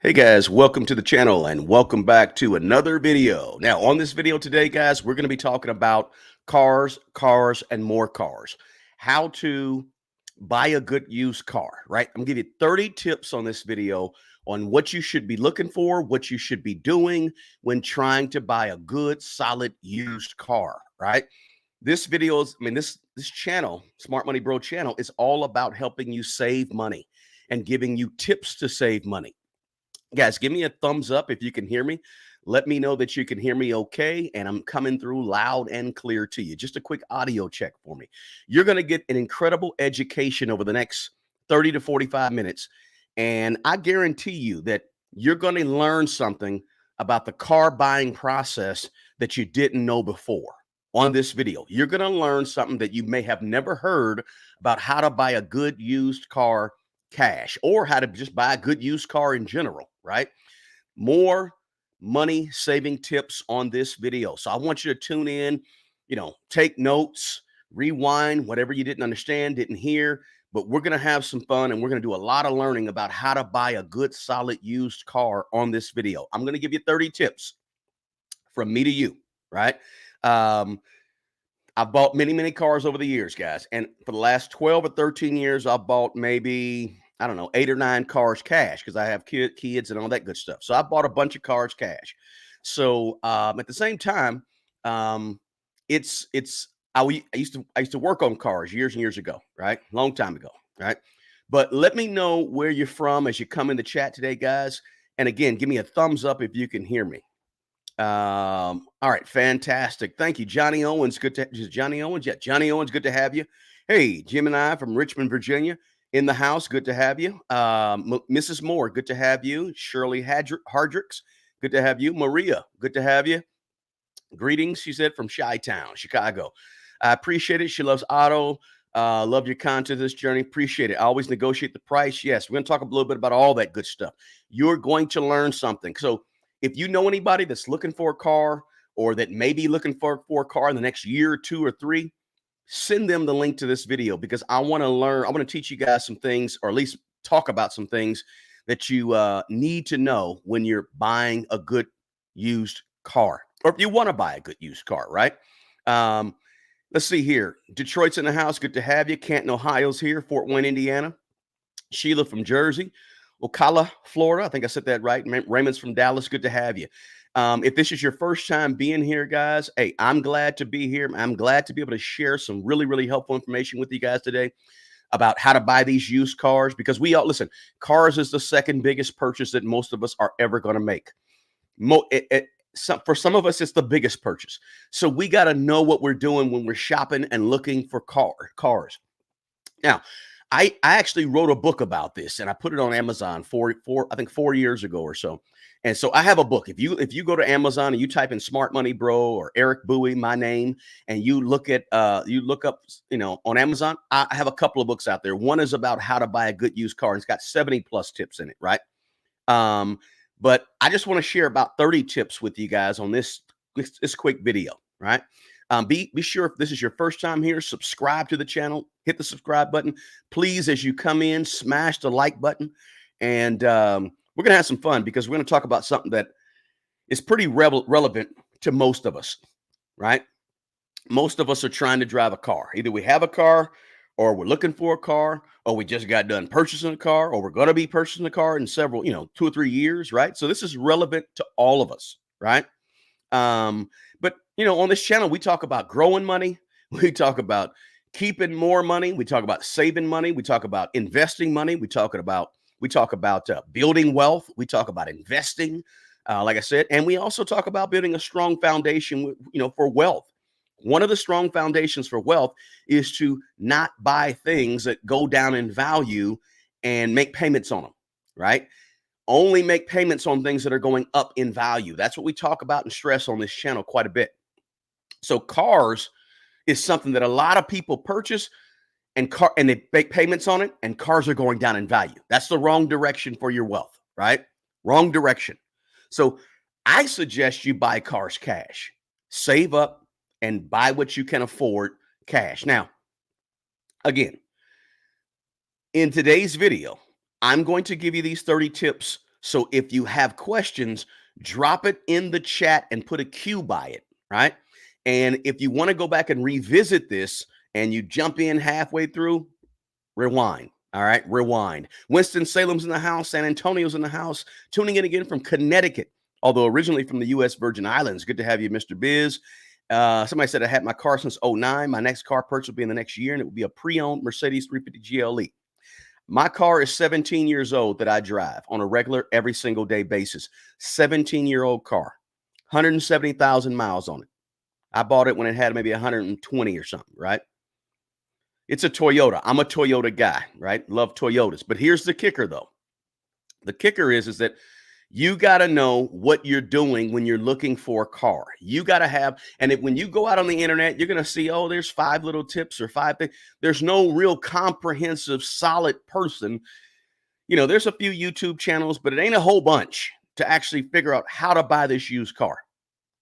Hey guys, welcome to the channel and welcome back to another video. Now, on this video today, guys, we're going to be talking about cars, and more cars. How to buy a good used car, right? I'm going to give you 30 tips on this video on what you should be looking for, what you should be doing when trying to buy a good, solid used car, right? This video is, this channel, Smart Money Bro channel, is all about helping you save money and giving you tips to save money. Guys, give me a thumbs up if you can hear me. Let me know that you can hear me okay, and I'm coming through loud and clear to you. Just a quick audio check for me. You're going to get an incredible education over the next 30 to 45 minutes, and I guarantee you that you're going to learn something about the car buying process that you didn't know before. On this video, you're going to learn something that you may have never heard about how to buy a good used car cash, or how to just buy a good used car in general, right? More money saving tips on this video. So I want you to tune in, take notes, rewind whatever you didn't understand, didn't hear, but we're going to have some fun and we're going to do a lot of learning about how to buy a good, solid used car on this video. I'm going to give you 30 tips from me to you, right? I've bought many cars over the years, guys. And for the last 12 or 13 years, I've bought maybe, I don't know, 8 or 9 cars cash because I have kids and all that good stuff. So I bought a bunch of cars cash. So at the same time, I used to work on cars years and years ago, right? Long time ago, right? But let me know where you're from as you come in the chat today, guys. And again, give me a thumbs up if you can hear me. All right, fantastic. Thank you, Johnny Owens. Johnny Owens. Yeah, Johnny Owens, good to have you. Hey, Jim and I from Richmond, Virginia, in the house. Good to have you. Mrs. Moore, good to have you. Shirley Hardricks, good to have you. Maria, good to have you. Greetings, she said, from Chi-Town, Chicago. I appreciate it. She loves auto. Love your content, this journey. Appreciate it. I always negotiate the price. Yes, we're going to talk a little bit about all that good stuff. You're going to learn something. So if you know anybody that's looking for a car or that may be looking for a car in the next year or 2 or 3, send them the link to this video because I want to learn. I want to teach you guys some things, or at least talk about some things that you need to know when you're buying a good used car, or if you want to buy a good used car, right? Let's see here. Detroit's in the house. Good to have you. Canton, Ohio's here. Fort Wayne, Indiana. Sheila from Jersey. Ocala, Florida. I think I said that right. Raymond's from Dallas. Good to have you. If this is your first time being here, guys, hey, I'm glad to be here. I'm glad to be able to share some really helpful information with you guys today about how to buy these used cars, because we all listen, cars is the second biggest purchase that most of us are ever going to make. For some of us, it's the biggest purchase. So we got to know what we're doing when we're shopping and looking for cars. Now, I actually wrote a book about this and I put it on Amazon I think 4 years ago or so. And so I have a book. If you go to Amazon and you type in Smart Money Bro or Eric Bowie, my name, and you look up, on Amazon, I have a couple of books out there. One is about how to buy a good used car. And it's got 70 plus tips in it, right? But I just want to share about 30 tips with you guys on this quick video, right? Be sure, if this is your first time here, subscribe to the channel, hit the subscribe button. Please, as you come in, smash the like button. And we're going to have some fun because we're going to talk about something that is pretty relevant to most of us, right? Most of us are trying to drive a car. Either we have a car, or we're looking for a car, or we just got done purchasing a car, or we're going to be purchasing a car in several, 2 or 3 years, right? So this is relevant to all of us, right? But on this channel, we talk about growing money. We talk about keeping more money. We talk about saving money. We talk about investing money. We talk about building wealth. We talk about investing, like I said, and we also talk about building a strong foundation, for wealth. One of the strong foundations for wealth is to not buy things that go down in value and make payments on them, right? Only make payments on things that are going up in value. That's what we talk about and stress on this channel quite a bit. So cars is something that a lot of people purchase and they make payments on it, and cars are going down in value. That's the wrong direction for your wealth, right? Wrong direction. So I suggest you buy cars cash. Save up and buy what you can afford cash. Now, again, in today's video, I'm going to give you these 30 tips So if you have questions, drop it in the chat and put a Q by it, right? And if you want to go back and revisit this and you jump in halfway through, rewind. All right, rewind. Winston-Salem's in the house. San Antonio's in the house. Tuning in again from Connecticut, although originally from the U.S. Virgin Islands. Good to have you, Mr. Biz. Somebody said I had my car since 09. My next car purchase will be in the next year, and it will be a pre-owned Mercedes 350 GLE. My car is 17 years old that I drive on a regular, every single day basis. 17-year-old car, 170,000 miles on it. I bought it when it had maybe 120 or something, right? It's a Toyota. I'm a Toyota guy, right? Love Toyotas. But here's the kicker, though. The kicker is that you got to know what you're doing when you're looking for a car. You got to have, and when you go out on the internet, you're going to see, oh, there's 5 little tips or 5 things. There's no real comprehensive, solid person. You know, there's a few YouTube channels, but it ain't a whole bunch to actually figure out how to buy this used car,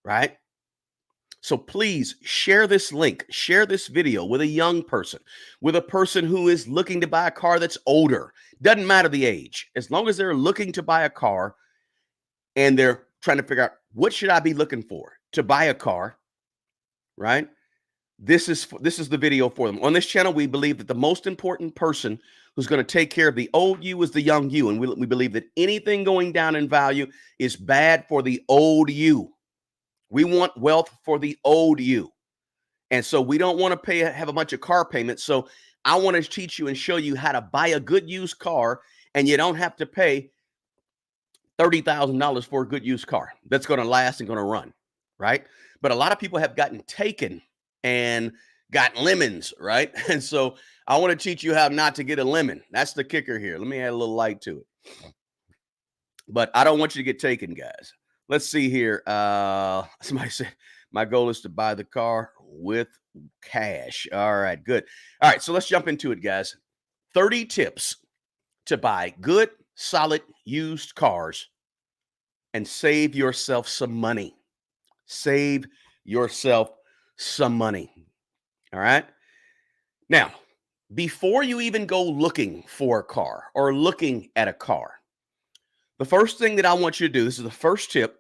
right? So please share this link, share this video with a young person, with a person who is looking to buy a car that's older. Doesn't matter the age. As long as they're looking to buy a car and they're trying to figure out what should I be looking for to buy a car, right? This is the video for them. On this channel, we believe that the most important person who's going to take care of the old you is the young you. And we believe that anything going down in value is bad for the old you. We want wealth for the old you. And so we don't want to have a bunch of car payments. So I want to teach you and show you how to buy a good used car, and you don't have to pay $30,000 for a good used car that's going to last and going to run, right? But a lot of people have gotten taken and gotten lemons, right? And so I want to teach you how not to get a lemon. That's the kicker here. Let me add a little light to it. But I don't want you to get taken, guys. Let's see here. Somebody said, my goal is to buy the car with cash. All right, good. All right, so let's jump into it, guys. 30 tips to buy good, solid, used cars and save yourself some money. Save yourself some money. All right? Now, before you even go looking for a car or looking at a car, the first thing that I want you to do, this is the first tip,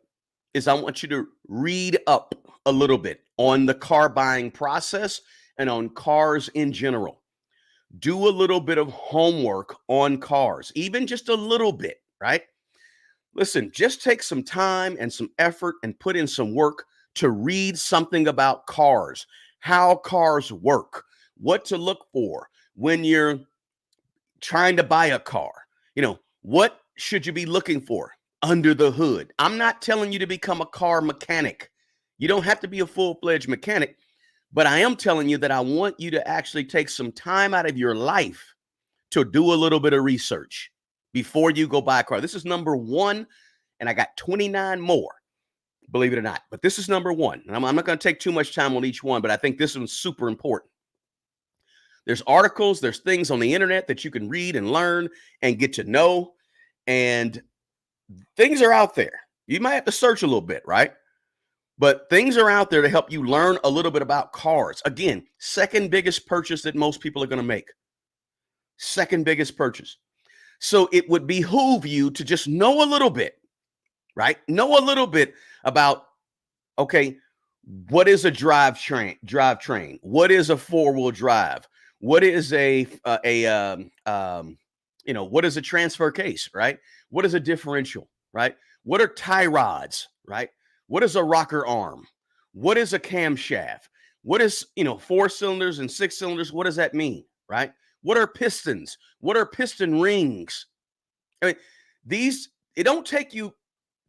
is I want you to read up a little bit on the car buying process and on cars in general. Do a little bit of homework on cars, even just a little bit, right? Listen, just take some time and some effort and put in some work to read something about cars, how cars work, what to look for when you're trying to buy a car. You know, what should you be looking for under the hood? I'm not telling you to become a car mechanic. You don't have to be a full-fledged mechanic, but I am telling you that I want you to actually take some time out of your life to do a little bit of research before you go buy a car. This is number 1, and I got 29 more, believe it or not. But this is number 1. And I'm not going to take too much time on each one, but I think this one's super important. There's articles, there's things on the internet that you can read and learn and get to know. And things are out there. You might have to search a little bit, right? But things are out there to help you learn a little bit about cars. Again, second biggest purchase that most people are going to make. Second biggest purchase. So it would behoove you to just know a little bit, right? Know a little bit about, okay, what is a drivetrain? What is a 4-wheel drive? What is what is a transfer case, right? What is a differential, right? What are tie rods, right? What is a rocker arm? What is a camshaft? What is, 4 cylinders and 6 cylinders? What does that mean, right? What are pistons? What are piston rings? I mean, it don't take you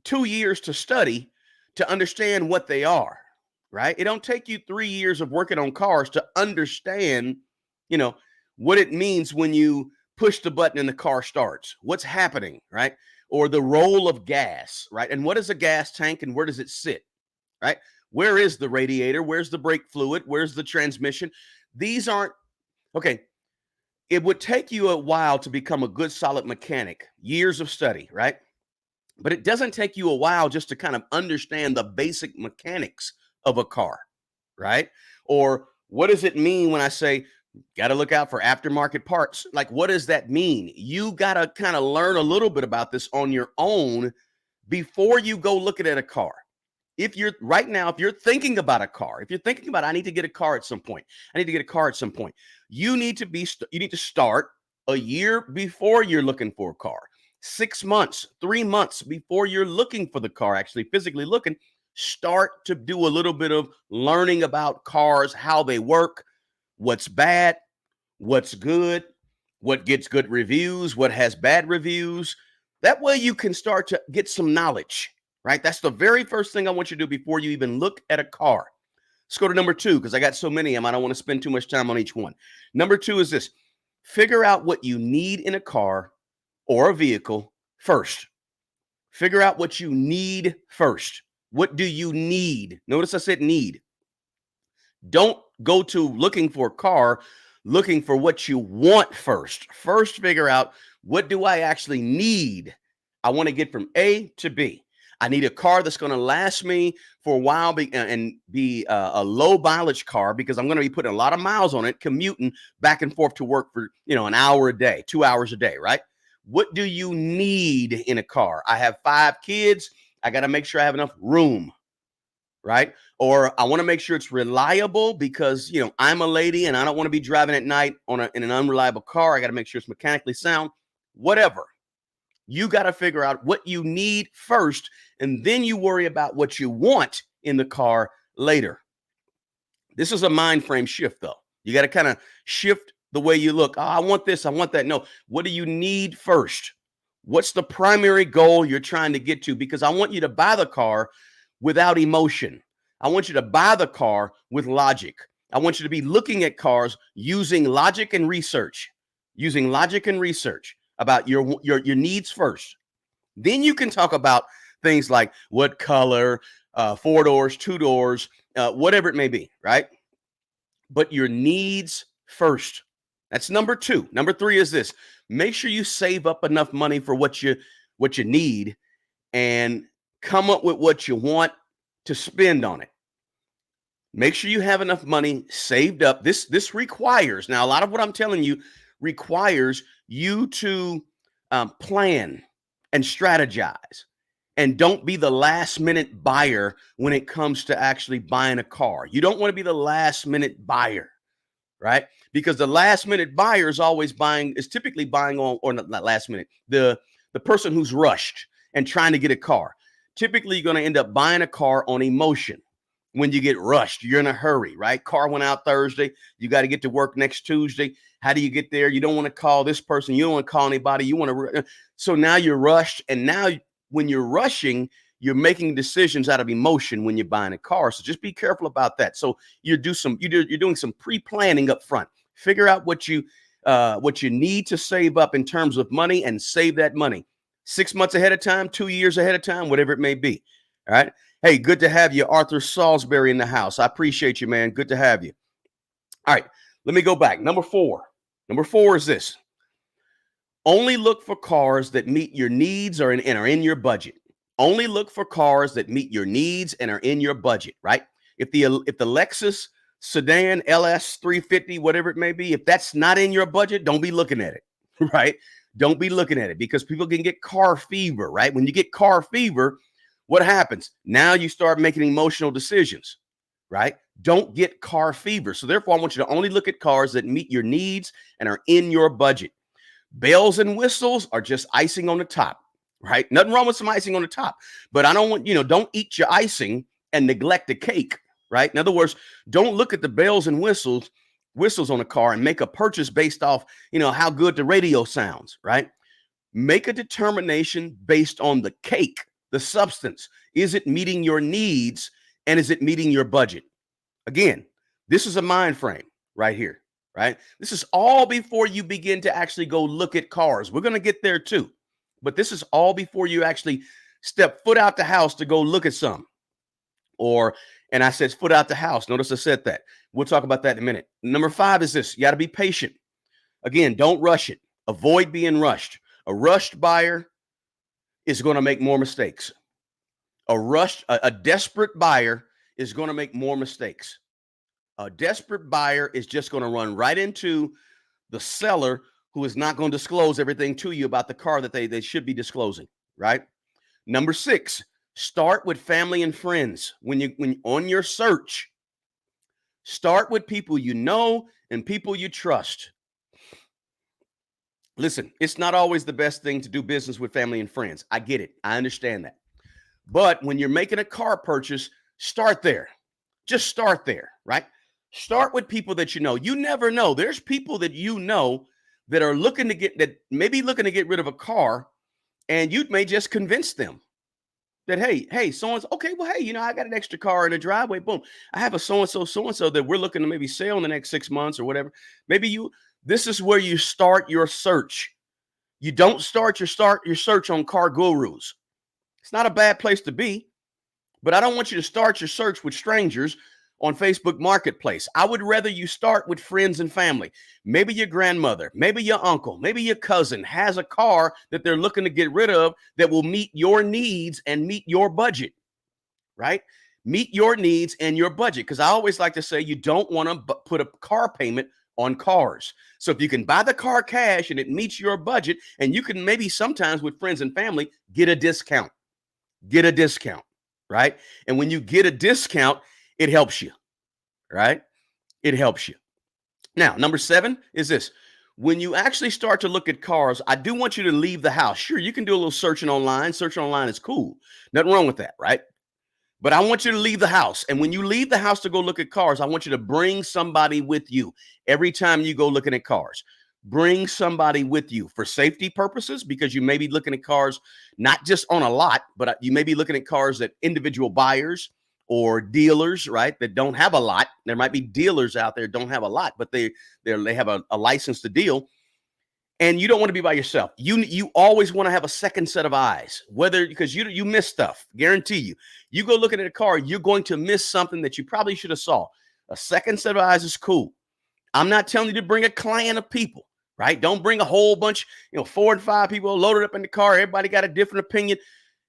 2 years to study to understand what they are, right? It don't take you 3 years of working on cars to understand, what it means when you push the button and the car starts. What's happening, right? Or the role of gas, right? And what is a gas tank and where does it sit, right? Where is the radiator? Where's the brake fluid? Where's the transmission? These aren't, okay. It would take you a while to become a good, solid mechanic, years of study, right? But it doesn't take you a while just to kind of understand the basic mechanics of a car, right? Or what does it mean when I say Got to look out for aftermarket parts. Like, what does that mean? You got to kind of learn a little bit about this on your own before you go looking at a car. If you're right now, if you're thinking about a car, if you're thinking about, I need to get a car at some point, I need to get a car at some point, you need to start a year before you're looking for a car, 6 months, 3 months before you're looking for the car, actually physically looking. Start to do a little bit of learning about cars, how they work, what's bad, what's good, what gets good reviews, what has bad reviews. That way you can start to get some knowledge, right? That's the very first thing I want you to do before you even look at a car. Let's go to number two, because I got so many of them. I don't want to spend too much time on each one. Number two is this: figure out what you need in a car or a vehicle first. Figure out what you need first. What do you need? Notice I said need. Don't go to looking for a car, looking for what you want first. First, figure out, what do I actually need? I want to get from A to B. I need a car that's going to last me for a while and be a low mileage car, because I'm going to be putting a lot of miles on it, commuting back and forth to work for, an hour a day, 2 hours a day, right? What do you need in a car? I have 5 kids. I got to make sure I have enough room, right? Or I want to make sure it's reliable, because, I'm a lady and I don't want to be driving at night in an unreliable car. I got to make sure it's mechanically sound, whatever. You got to figure out what you need first, and then you worry about what you want in the car later. This is a mind frame shift, though. You got to kind of shift the way you look. Oh, I want this, I want that. No, what do you need first? What's the primary goal you're trying to get to? Because I want you to buy the car without emotion. I want you to buy the car with logic. I want you to be looking at cars using logic and research, about your needs first. Then you can talk about things like what color, 4 doors, 2 doors, whatever it may be, right? But your needs first. That's number 2. Number 3 is this: make sure you save up enough money for what you need, and come up with what you want to spend on it. Make sure you have enough money saved up. This requires, now a lot of what I'm telling you requires you to plan and strategize, and don't be the last minute buyer when it comes to actually buying a car. You don't want to be the last minute buyer, right? Because the last minute buyer is typically buying on, or not last minute, the person who's rushed and trying to get a car. Typically, you're going to end up buying a car on emotion. When you get rushed, you're in a hurry, right? Car went out Thursday. You got to get to work next Tuesday. How do you get there? You don't want to call this person. You don't want to call anybody. So now you're rushed. And now when you're rushing, you're making decisions out of emotion when you're buying a car. So just be careful about that. So you're doing some pre-planning up front. Figure out what you need to save up in terms of money, and save that money 6 months ahead of time, 2 years ahead of time, whatever it may be. All right. Hey, good to have you, Arthur Salisbury, in the house. I appreciate you, man. Good to have you. All right, let me go back. Number 4. Number 4 is this: only look for cars that meet your needs and are in your budget. Only look for cars that meet your needs and are in your budget, right? If the Lexus sedan, LS 350, whatever it may be, if that's not in your budget, don't be looking at it, right? Don't be looking at it, because people can get car fever, right? When you get car fever, what happens? Now you start making emotional decisions, right? Don't get car fever. So therefore, I want you to only look at cars that meet your needs and are in your budget. Bells and whistles are just icing on the top, right? Nothing wrong with some icing on the top, but I don't want, don't eat your icing and neglect the cake, right? In other words, don't look at the bells and whistles on a car and make a purchase based off, how good the radio sounds, right? Make a determination based on the cake, the substance. Is it meeting your needs, and is it meeting your budget? Again, this is a mind frame right here, right? This is all before you begin to actually go look at cars. We're going to get there too, but this is all before you actually step foot out the house to go look at some. And I said foot out the house. Notice I said that. We'll talk about that in a minute. Number 5 is this: you got to be patient. Again, don't rush it. Avoid being rushed. A rushed buyer is going to make more mistakes. A desperate buyer is going to make more mistakes. A desperate buyer is just going to run right into the seller who is not going to disclose everything to you about the car that they should be disclosing, right? Number 6, start with family and friends. When on your search, start with people you know and people you trust. Listen, it's not always the best thing to do business with family and friends. I get it. I understand that. But when you're making a car purchase, start there. Just start there, right? Start with people that you know. You never know. There's people that you know that are looking to get rid of a car, and you may just convince them that, hey, so-and-so, okay, well, hey, I got an extra car in the driveway. Boom. I have a so-and so that we're looking to maybe sell in the next 6 months or whatever. This is where you start your search. You don't start your search on car gurus. It's not a bad place to be, but I don't want you to start your search with strangers on Facebook Marketplace. I would rather you start with friends and family. Maybe your grandmother, maybe your uncle, maybe your cousin has a car that they're looking to get rid of that will meet your needs and meet your budget, right? Meet your needs and your budget. Because I always like to say you don't want to put a car payment on cars. So if you can buy the car cash and it meets your budget, and you can maybe sometimes with friends and family get a discount. Get a discount, right? And when you get a discount, it helps you, right? It helps you. Now, number 7 is this. When you actually start to look at cars, I do want you to leave the house. Sure, you can do a little searching online. Searching online is cool. Nothing wrong with that, right? But I want you to leave the house. And when you leave the house to go look at cars, I want you to bring somebody with you every time you go looking at cars. Bring somebody with you for safety purposes, because you may be looking at cars not just on a lot, but you may be looking at cars that individual buyers or dealers, right, that don't have a lot. There might be dealers out there don't have a lot, but they have a license to deal. And you don't want to be by yourself. You always want to have a second set of eyes, because you miss stuff. Guarantee you. You go looking at a car, you're going to miss something that you probably should have saw. A second set of eyes is cool. I'm not telling you to bring a clan of people, right? Don't bring a whole bunch, 4 and 5 people loaded up in the car. Everybody got a different opinion.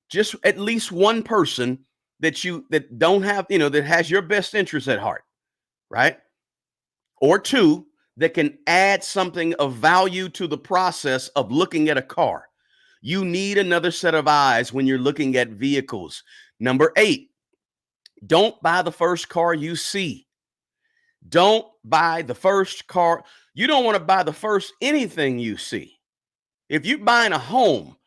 Just at least one person that don't have, that has your best interest at heart, right? Or 2 that can add something of value to the process of looking at a car. You need another set of eyes when you're looking at vehicles. Number 8, don't buy the first car you see. Don't buy the first car. You don't want to buy the first anything you see. If you're buying a home,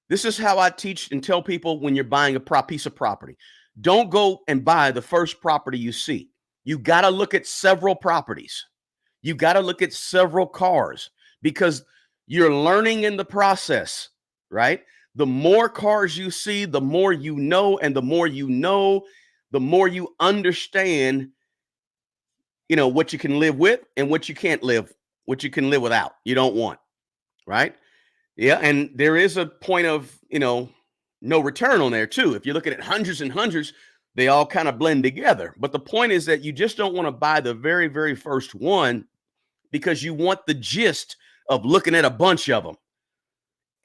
this is how I teach and tell people when you're buying a piece of property. Don't go and buy the first property you see. You got to look at several properties. You got to look at several cars, because you're learning in the process, right? The more cars you see, the more you know, and the more you know, the more you understand, what you can live with and what you can't live, what you can live without, you don't want, right? Yeah, and there is a point of, no return on there too. If you're looking at hundreds and hundreds, they all kind of blend together. But the point is that you just don't want to buy the very, very first one, because you want the gist of looking at a bunch of them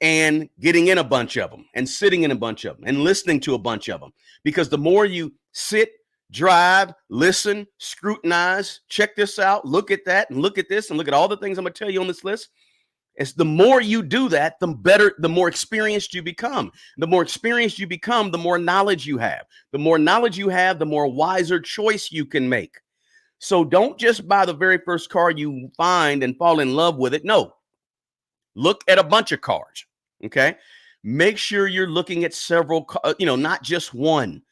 and getting in a bunch of them and sitting in a bunch of them and listening to a bunch of them. Because the more you sit, drive, listen, scrutinize, check this out, look at that, and look at this, and look at all the things I'm going to tell you on this list, it's the more you do that, the better, the more experienced you become. The more experienced you become, the more knowledge you have. The more knowledge you have, the more wiser choice you can make. So don't just buy the very first car you find and fall in love with it. No, look at a bunch of cars. Okay. Make sure you're looking at several, not just one.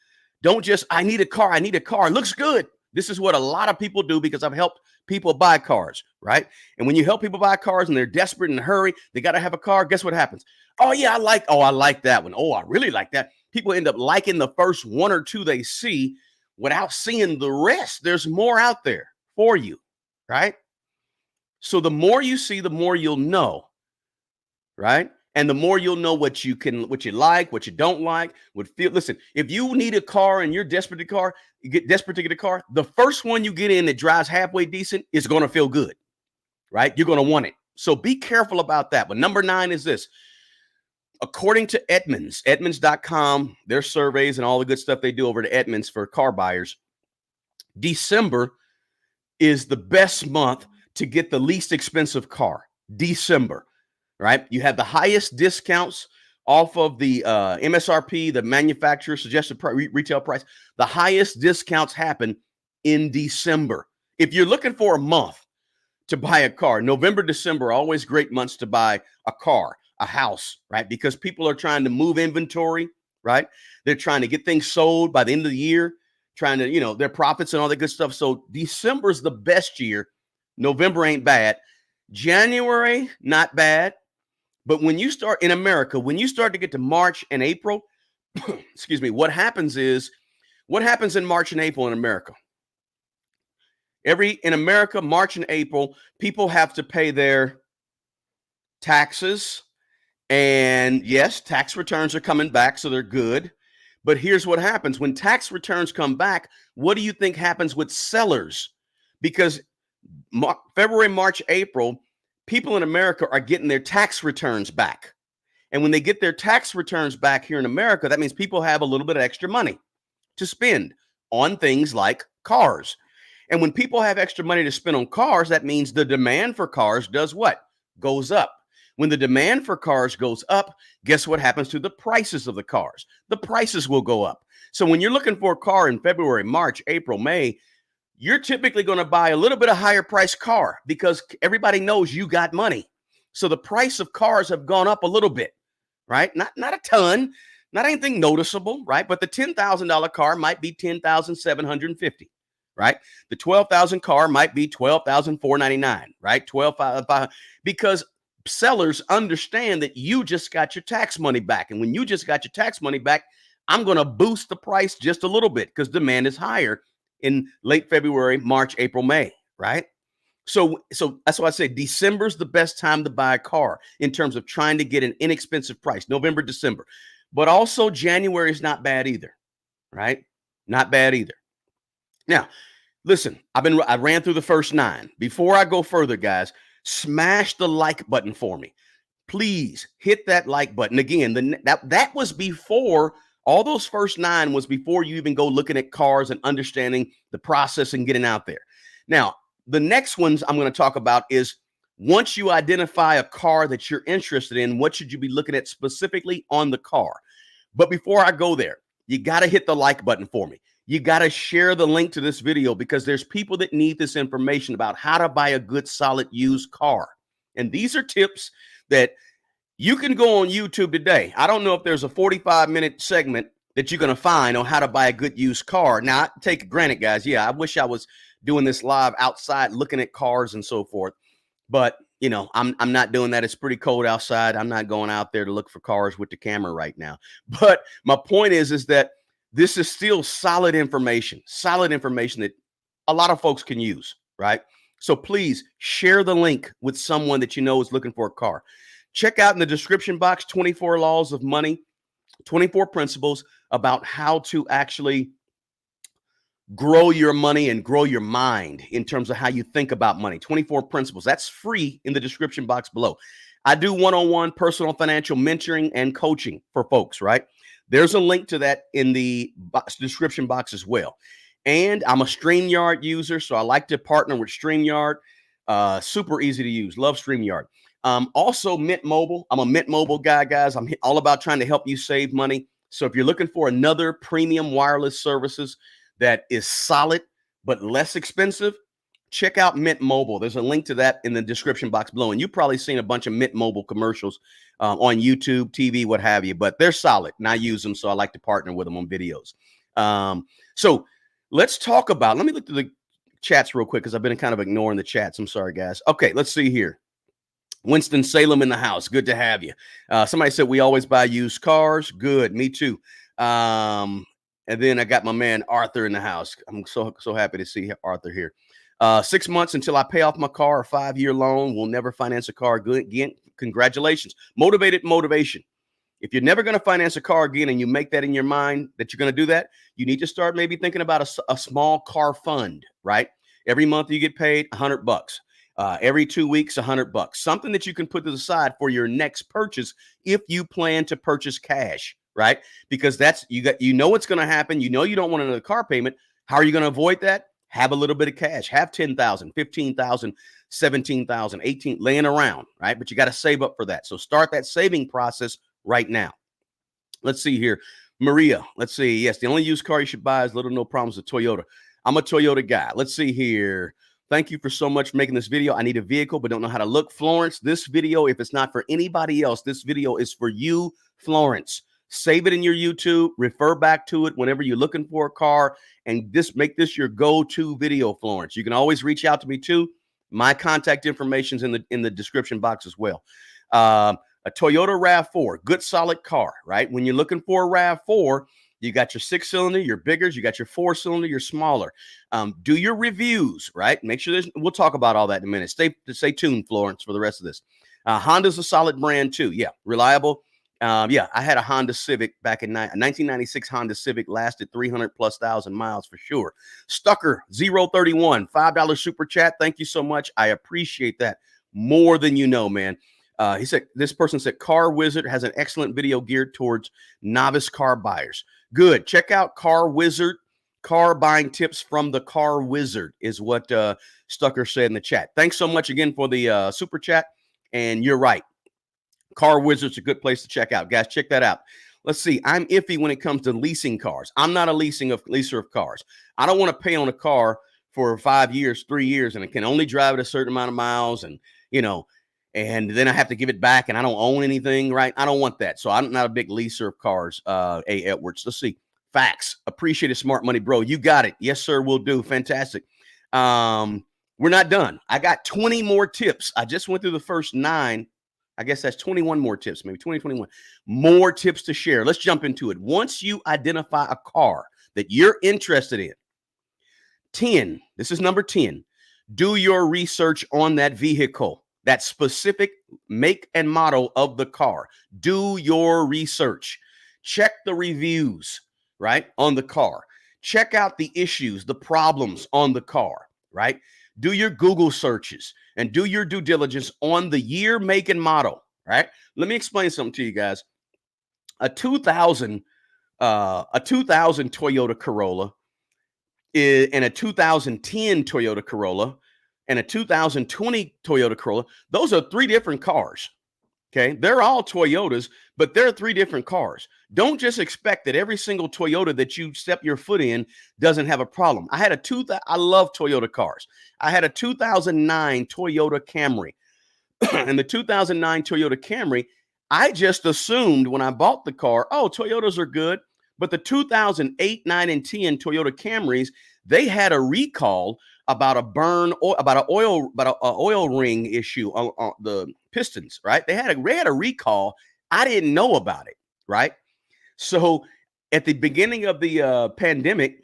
Don't just, I need a car. It looks good. This is what a lot of people do, because I've helped people buy cars, right? And when you help people buy cars and they're desperate in a hurry, they got to have a car. Guess what happens? Oh yeah, I like that one. Oh, I really like that. People end up liking the first 1 or 2 they see without seeing the rest. There's more out there for you, right? So the more you see, the more you'll know, right? And the more you'll know what you like, what you don't like, listen, if you need a car and you're desperate to get a car, the first one you get in that drives halfway decent is going to feel good, right? You're going to want it. So be careful about that. But number 9 is this. According to Edmunds.com, their surveys and all the good stuff they do over to Edmunds for car buyers, December is the best month to get the least expensive car. December, right? You have the highest discounts off of the MSRP, the manufacturer suggested retail price. The highest discounts happen in December. If you're looking for a month to buy a car, November, December are always great months to buy a car, a house, right? Because people are trying to move inventory, right? They're trying to get things sold by the end of the year, trying to, their profits and all that good stuff. So December's the best year. November ain't bad. January, not bad. But when you start in America, when you start to get to March and April, excuse me, what happens in March and April in America? In America, March and April, people have to pay their taxes. And yes, tax returns are coming back, so they're good. But here's what happens. When tax returns come back, what do you think happens with sellers? Because February, March, April, people in America are getting their tax returns back. And when they get their tax returns back here in America, that means people have a little bit of extra money to spend on things like cars. And when people have extra money to spend on cars, that means the demand for cars does what? Goes up. When the demand for cars goes up, guess what happens to the prices of the cars? The prices will go up. So when you're looking for a car in February, March, April, May, you're typically going to buy a little bit of higher price car because everybody knows you got money. So the price of cars have gone up a little bit, right? Not a ton, not anything noticeable, right? But the $10,000 car might be $10,750, right? The $12,000 car might be $12,499, right? $12,500, because sellers understand that you just got your tax money back. And when you just got your tax money back, I'm going to boost the price just a little bit because demand is higher in late February, March, April, May, right? So that's why I say December's the best time to buy a car in terms of trying to get an inexpensive price, November, December. But also January is not bad either, right? Not bad either. Now, listen, I ran through the first 9. Before I go further, guys, smash the like button for me. Please hit that like button. Again, that was before. All those first 9 was before you even go looking at cars and understanding the process and getting out there. Now, the next ones I'm going to talk about is once you identify a car that you're interested in, what should you be looking at specifically on the car? But before I go there, you got to hit the like button for me. You got to share the link to this video because there's people that need this information about how to buy a good, solid used car. And these are tips that you can go on YouTube today. I don't know if there's a 45-minute segment that you're going to find on how to buy a good used car. Now, I take it granted, guys. Yeah, I wish I was doing this live outside looking at cars and so forth. But, I'm not doing that. It's pretty cold outside. I'm not going out there to look for cars with the camera right now. But my point is that this is still solid information that a lot of folks can use, right? So please share the link with someone that you know is looking for a car. Check out in the description box 24 laws of money, 24 principles about how to actually grow your money and grow your mind in terms of how you think about money. 24 principles. That's free in the description box below. I do one-on-one personal financial mentoring and coaching for folks, right? There's a link to that in the description box as well. And I'm a STREAMYARD user, so I like to partner with STREAMYARD. Super easy to use. Love STREAMYARD. Also Mint Mobile. I'm a Mint Mobile guy, guys. I'm all about trying to help you save money. So if you're looking for another premium wireless services that is solid but less expensive, check out Mint Mobile. There's a link to that in the description box below. And you've probably seen a bunch of Mint Mobile commercials on YouTube, TV, what have you. But they're solid, and I use them, so I like to partner with them on videos. So let's talk about, let me look through the chats real quick because I've been kind of ignoring the chats. I'm sorry, guys. Okay, let's see here. Winston-Salem in the house. Good to have you. Somebody said we always buy used cars. Good. Me too. And then I got my man Arthur in the house. I'm so happy to see Arthur here. 6 months until I pay off my car, a 5-year loan. We'll never finance a car again. Congratulations. Motivated motivation. If you're never going to finance a car again and you make that in your mind that you're going to do that, you need to start maybe thinking about a small car fund, right? Every month you get paid $100. Every 2 weeks, $100. Something that you can put to the side for your next purchase if you plan to purchase cash, right? Because that's, you know what's going to happen. You know you don't want another car payment. How are you going to avoid that? Have a little bit of cash. Have 10,000, 15,000, 17,000, 18 laying around, right? But you got to save up for that. So start that saving process right now. Let's see here. Maria, let's see. Yes, the only used car you should buy is little no problems with Toyota. I'm a Toyota guy. Let's see here. Thank you for so much for making this video. I need a vehicle, but don't know how to look. Florence, this video, if it's not for anybody else, this video is for you, Florence. Save it in your YouTube, refer back to it whenever you're looking for a car, and make this your go-to video, Florence. You can always reach out to me too. My contact information is in the description box as well. A Toyota RAV4, good solid car, right? When you're looking for a RAV4, you got your 6-cylinder, your bigger, you got your 4-cylinder, your smaller. Do your reviews, right? Make sure we'll talk about all that in a minute. Stay tuned, Florence, for the rest of this. Honda's a solid brand too. Yeah, reliable. Yeah, I had a Honda Civic back in 1996. Honda Civic lasted 300,000+ miles for sure. Stucker 031, $5 super chat. Thank you so much. I appreciate that more than you know, man. He said, this person said, Car Wizard has an excellent video geared towards novice car buyers. Good. Check out Car Wizard. Car buying tips from the Car Wizard is what Stucker said in the chat. Thanks so much again for the super chat. And you're right. Car Wizard's a good place to check out. Guys, check that out. Let's see. I'm iffy when it comes to leasing cars. I'm not a leaser of cars. I don't want to pay on a car for 5 years, 3 years, and it can only drive it a certain amount of miles, and and then I have to give it back, and I don't own anything, right? I don't want that. So I'm not a big leaser of cars. A. Edwards. Let's see. Facts. Appreciate it, smart money, bro. You got it. Yes, sir. We'll do. Fantastic. We're not done. I got 20 more tips. I just went through the first 9. I guess that's 21 more tips, maybe 20, 21 more tips to share. Let's jump into it. Once you identify a car that you're interested in, 10, this is number 10, do your research on that vehicle, that specific make and model of the car. Do your research. Check the reviews, right, on the car. Check out the issues, the problems on the car, right? Do your Google searches and do your due diligence on the year, make, and model, right? Let me explain something to you guys. A 2000 Toyota Corolla and a 2010 Toyota Corolla and a 2020 Toyota Corolla, those are 3 different cars. Okay, they're all Toyotas, but they're 3 different cars. Don't just expect that every single Toyota that you step your foot in doesn't have a problem. I love Toyota cars. I had a 2009 Toyota Camry. And the 2009 Toyota Camry, I just assumed when I bought the car, oh, Toyotas are good. But the 2008, 9, and 10 Toyota Camrys, they had a recall about an oil ring issue on the pistons, right? They had a recall. I didn't know about it, right? So at the beginning of the pandemic,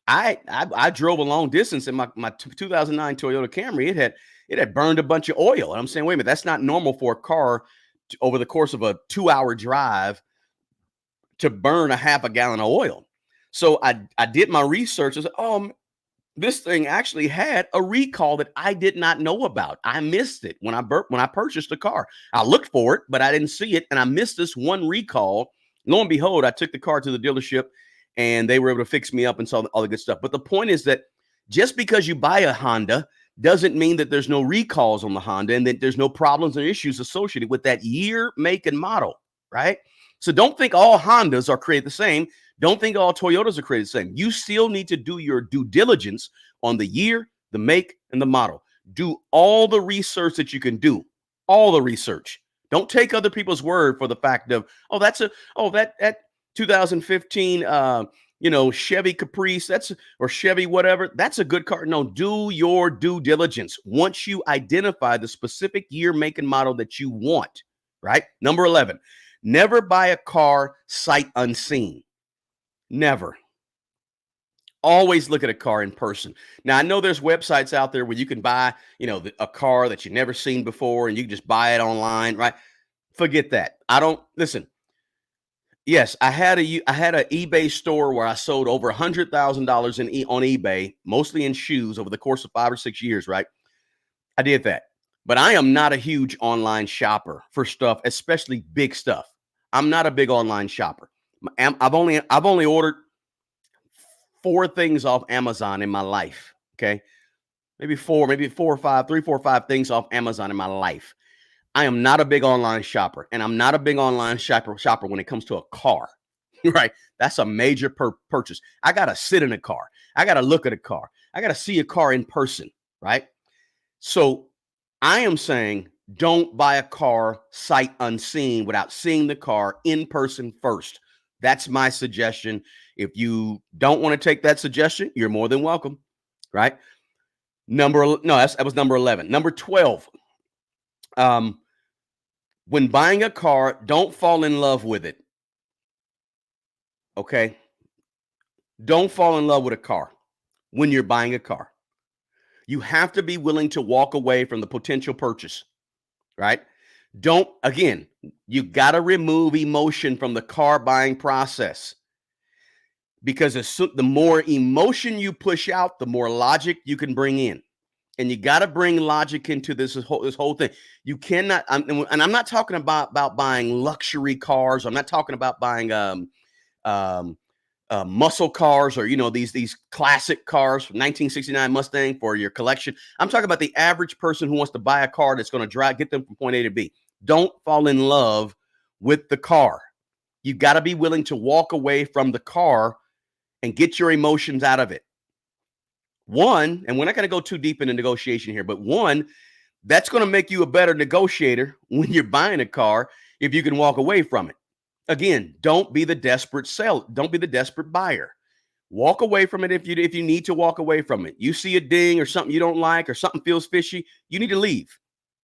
I drove a long distance in my 2009 Toyota Camry. It had burned a bunch of oil. And I'm saying, wait a minute, that's not normal for a car over the course of a 2-hour drive to burn a half a gallon of oil. So I did my research. I said, oh, this thing actually had a recall that I did not know about. I missed it when I purchased the car. I looked for it, but I didn't see it, and I missed this one recall. Lo and behold, I took the car to the dealership, and they were able to fix me up and saw all the good stuff. But the point is that just because you buy a Honda doesn't mean that there's no recalls on the Honda and that there's no problems or issues associated with that year, make, and model, right? So don't think all Hondas are created the same. Don't think all Toyotas are created the same. You still need to do your due diligence on the year, the make, and the model. Do all the research that you can do. All the research. Don't take other people's word for the fact of, that 2015 Chevy Caprice, or Chevy whatever, that's a good car. No, do your due diligence. Once you identify the specific year, make, and model that you want, right? Number 11, never buy a car sight unseen. Never. Always look at a car in person. Now, I know there's websites out there where you can buy, a car that you've never seen before and you can just buy it online, right? Forget that. Listen. Yes, I had an eBay store where I sold over $100,000 on eBay, mostly in shoes over the course of 5 or 6 years, right? I did that. But I am not a huge online shopper for stuff, especially big stuff. I'm not a big online shopper. I've only ordered 4 things off Amazon in my life. Okay. Maybe 4 or 5, 3, 4, 5 things off Amazon in my life. I am not a big online shopper, and I'm not a big online shopper when it comes to a car, right? That's a major purchase. I got to sit in a car. I got to look at a car. I got to see a car in person, right? So I am saying don't buy a car sight unseen without seeing the car in person first. That's my suggestion. If you don't want to take that suggestion, you're more than welcome, right? That was number 11. Number 12. When buying a car, don't fall in love with it. Okay? Don't fall in love with a car when you're buying a car. You have to be willing to walk away from the potential purchase, right? You got to remove emotion from the car buying process, because the more emotion you push out, the more logic you can bring in. And you got to bring logic into this whole thing. You cannot, and I'm not talking about buying luxury cars. I'm not talking about buying muscle cars, or these classic cars from 1969 Mustang for your collection. I'm talking about the average person who wants to buy a car that's going to get them from point A to B. Don't fall in love with the car. You got to be willing to walk away from the car and get your emotions out of it. One, and we're not going to go too deep into negotiation here, but one, that's going to make you a better negotiator when you're buying a car if you can walk away from it. Again, don't be the desperate seller. Don't be the desperate buyer. Walk away from it if you need to walk away from it. You see a ding or something you don't like or something feels fishy, you need to leave,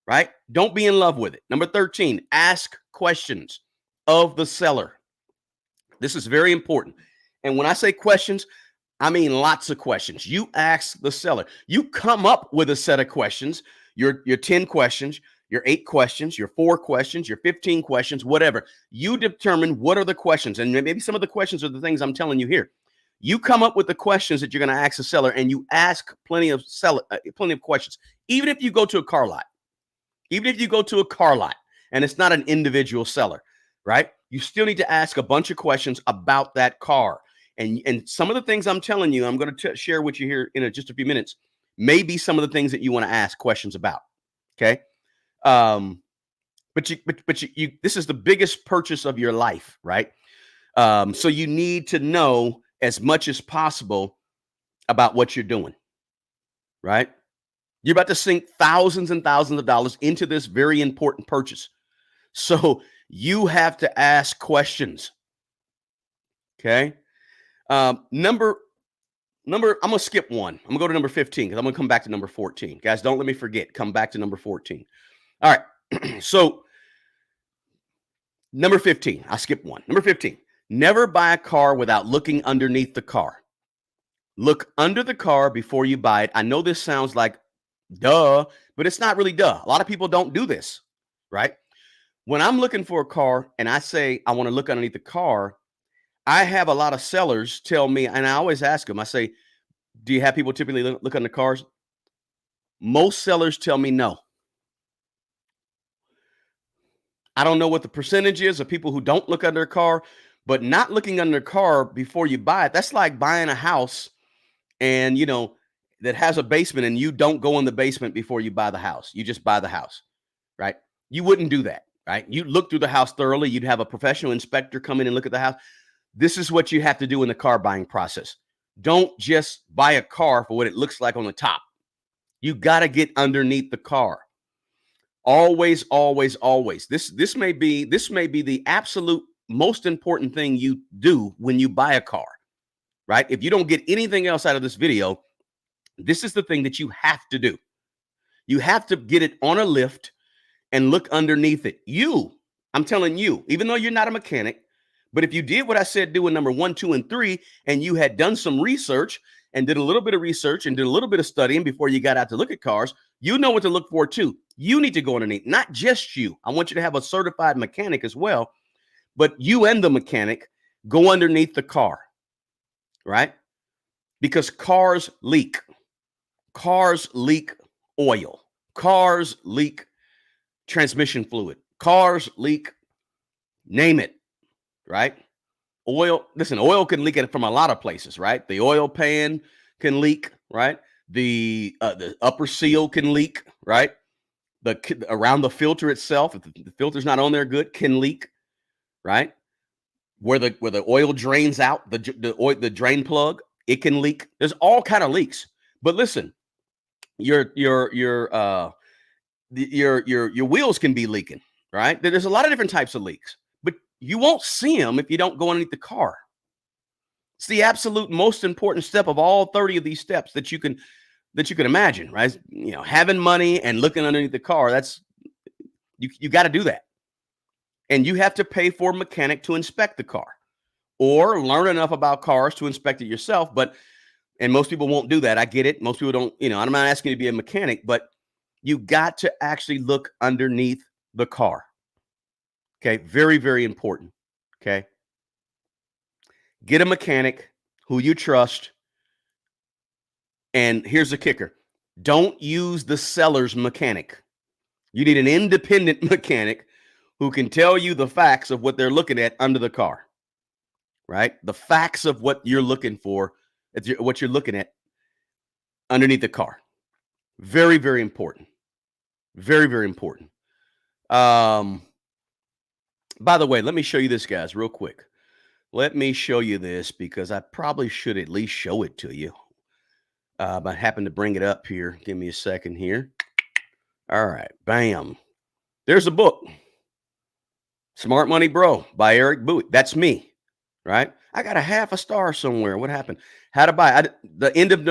right? Don't be in love with it. Number 13, ask questions of the seller. This is very important. And when I say questions, I mean lots of questions. You ask the seller. You come up with a set of questions, your 10 questions, your 8 questions, your 4 questions, your 15 questions, whatever. You determine what are the questions. And maybe some of the questions are the things I'm telling you here. You come up with the questions that you're going to ask the seller, and you ask plenty of questions. Even if you go to a car lot, and it's not an individual seller, right? You still need to ask a bunch of questions about that car. And some of the things I'm telling you, I'm going to share with you here in just a few minutes, may be some of the things that you want to ask questions about. Okay. But this is the biggest purchase of your life, right? So you need to know as much as possible about what you're doing, right? You're about to sink thousands and thousands of dollars into this very important purchase. So you have to ask questions. Okay. I'm going to skip one. I'm going to go to number 15 because I'm going to come back to number 14. Guys, don't let me forget. Come back to number 14. All right. So number 15, I skipped one. Number 15, never buy a car without looking underneath the car. Look under the car before you buy it. I know this sounds like duh, but it's not really duh. A lot of people don't do this, right? When I'm looking for a car and I say I want to look underneath the car, I have a lot of sellers tell me, and I always ask them, I say, do you have people typically look under cars? Most sellers tell me no. I don't know what the percentage is of people who don't look under a car, but not looking under a car before you buy it, that's like buying a house and, that has a basement, and you don't go in the basement before you buy the house. You just buy the house, right? You wouldn't do that, right? You look through the house thoroughly. You'd have a professional inspector come in and look at the house. This is what you have to do in the car buying process. Don't just buy a car for what it looks like on the top. You got to get underneath the car. Always, always, always. This may be the absolute most important thing you do when you buy a car, right? If you don't get anything else out of this video, this is the thing that you have to do. You have to get it on a lift and look underneath it. I'm telling you, even though you're not a mechanic, but if you did what I said do in number 1, 2, and 3, and you had done some research and did a little bit of research and did a little bit of studying before you got out to look at cars, you know what to look for too. You need to go underneath, not just you. I want you to have a certified mechanic as well, but you and the mechanic go underneath the car, right? Because cars leak. Cars leak oil. Cars leak transmission fluid. Cars leak, name it. Right? Oil, listen, oil can leak from a lot of places, right? The oil pan can leak, right? The upper seal can leak, right? Around the filter itself, if the filter's not on there good, can leak, right? Where the oil drains out, the drain plug, it can leak. There's all kind of leaks. But listen, your wheels can be leaking, right? There's a lot of different types of leaks, but you won't see them if you don't go underneath the car. It's the absolute most important step of all 30 of these steps that you can imagine, right? Having money and looking underneath the car, that's you got to do that. And you have to pay for a mechanic to inspect the car or learn enough about cars to inspect it yourself. And most people won't do that. I get it. Most people don't, I'm not asking you to be a mechanic, but you got to actually look underneath the car. Okay. Very, very important. Okay. Get a mechanic who you trust. And here's the kicker. Don't use the seller's mechanic. You need an independent mechanic who can tell you the facts of what they're looking at under the car, right? The facts of what you're looking for, what you're looking at underneath the car. Very, very important. Very, very important. By the way, let me show you this, guys, real quick. Let me show you this because I probably should at least show it to you. I happen to bring it up here. Give me a second here. All right. Bam. There's a book. Smart Money Bro by Eric Bowie. That's me, right? I got a half a star somewhere. What happened? How to buy the end of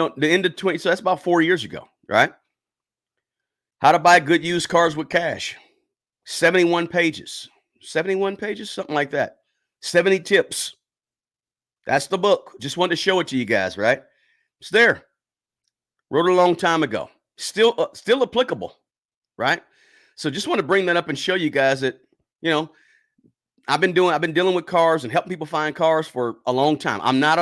20. So that's about 4 years ago, right? How to buy good used cars with cash. 71 pages. 71 pages, something like that. 70 tips. That's the book. Just wanted to show it to you guys, right? It's there. Wrote it a long time ago. Still applicable, right? So just want to bring that up and show you guys that, I've been dealing with cars and helping people find cars for a long time. I'm not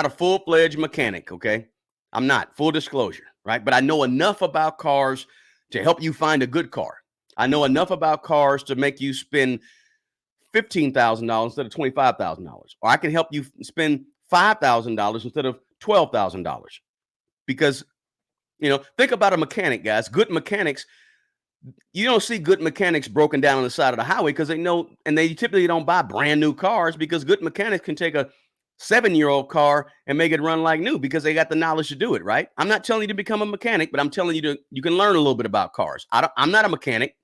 a full-fledged mechanic, okay? I'm not, full disclosure, right? But I know enough about cars to help you find a good car. I know enough about cars to make you spend $15,000 instead of $25,000. Or I can help you spend $5,000 instead of $12,000. Because, think about a mechanic, guys. Good mechanics, you don't see good mechanics broken down on the side of the highway because they know, and they typically don't buy brand new cars because good mechanics can take a 7-year-old car and make it run like new because they got the knowledge to do it, right? I'm not telling you to become a mechanic, but I'm telling you you can learn a little bit about cars. I'm not a mechanic,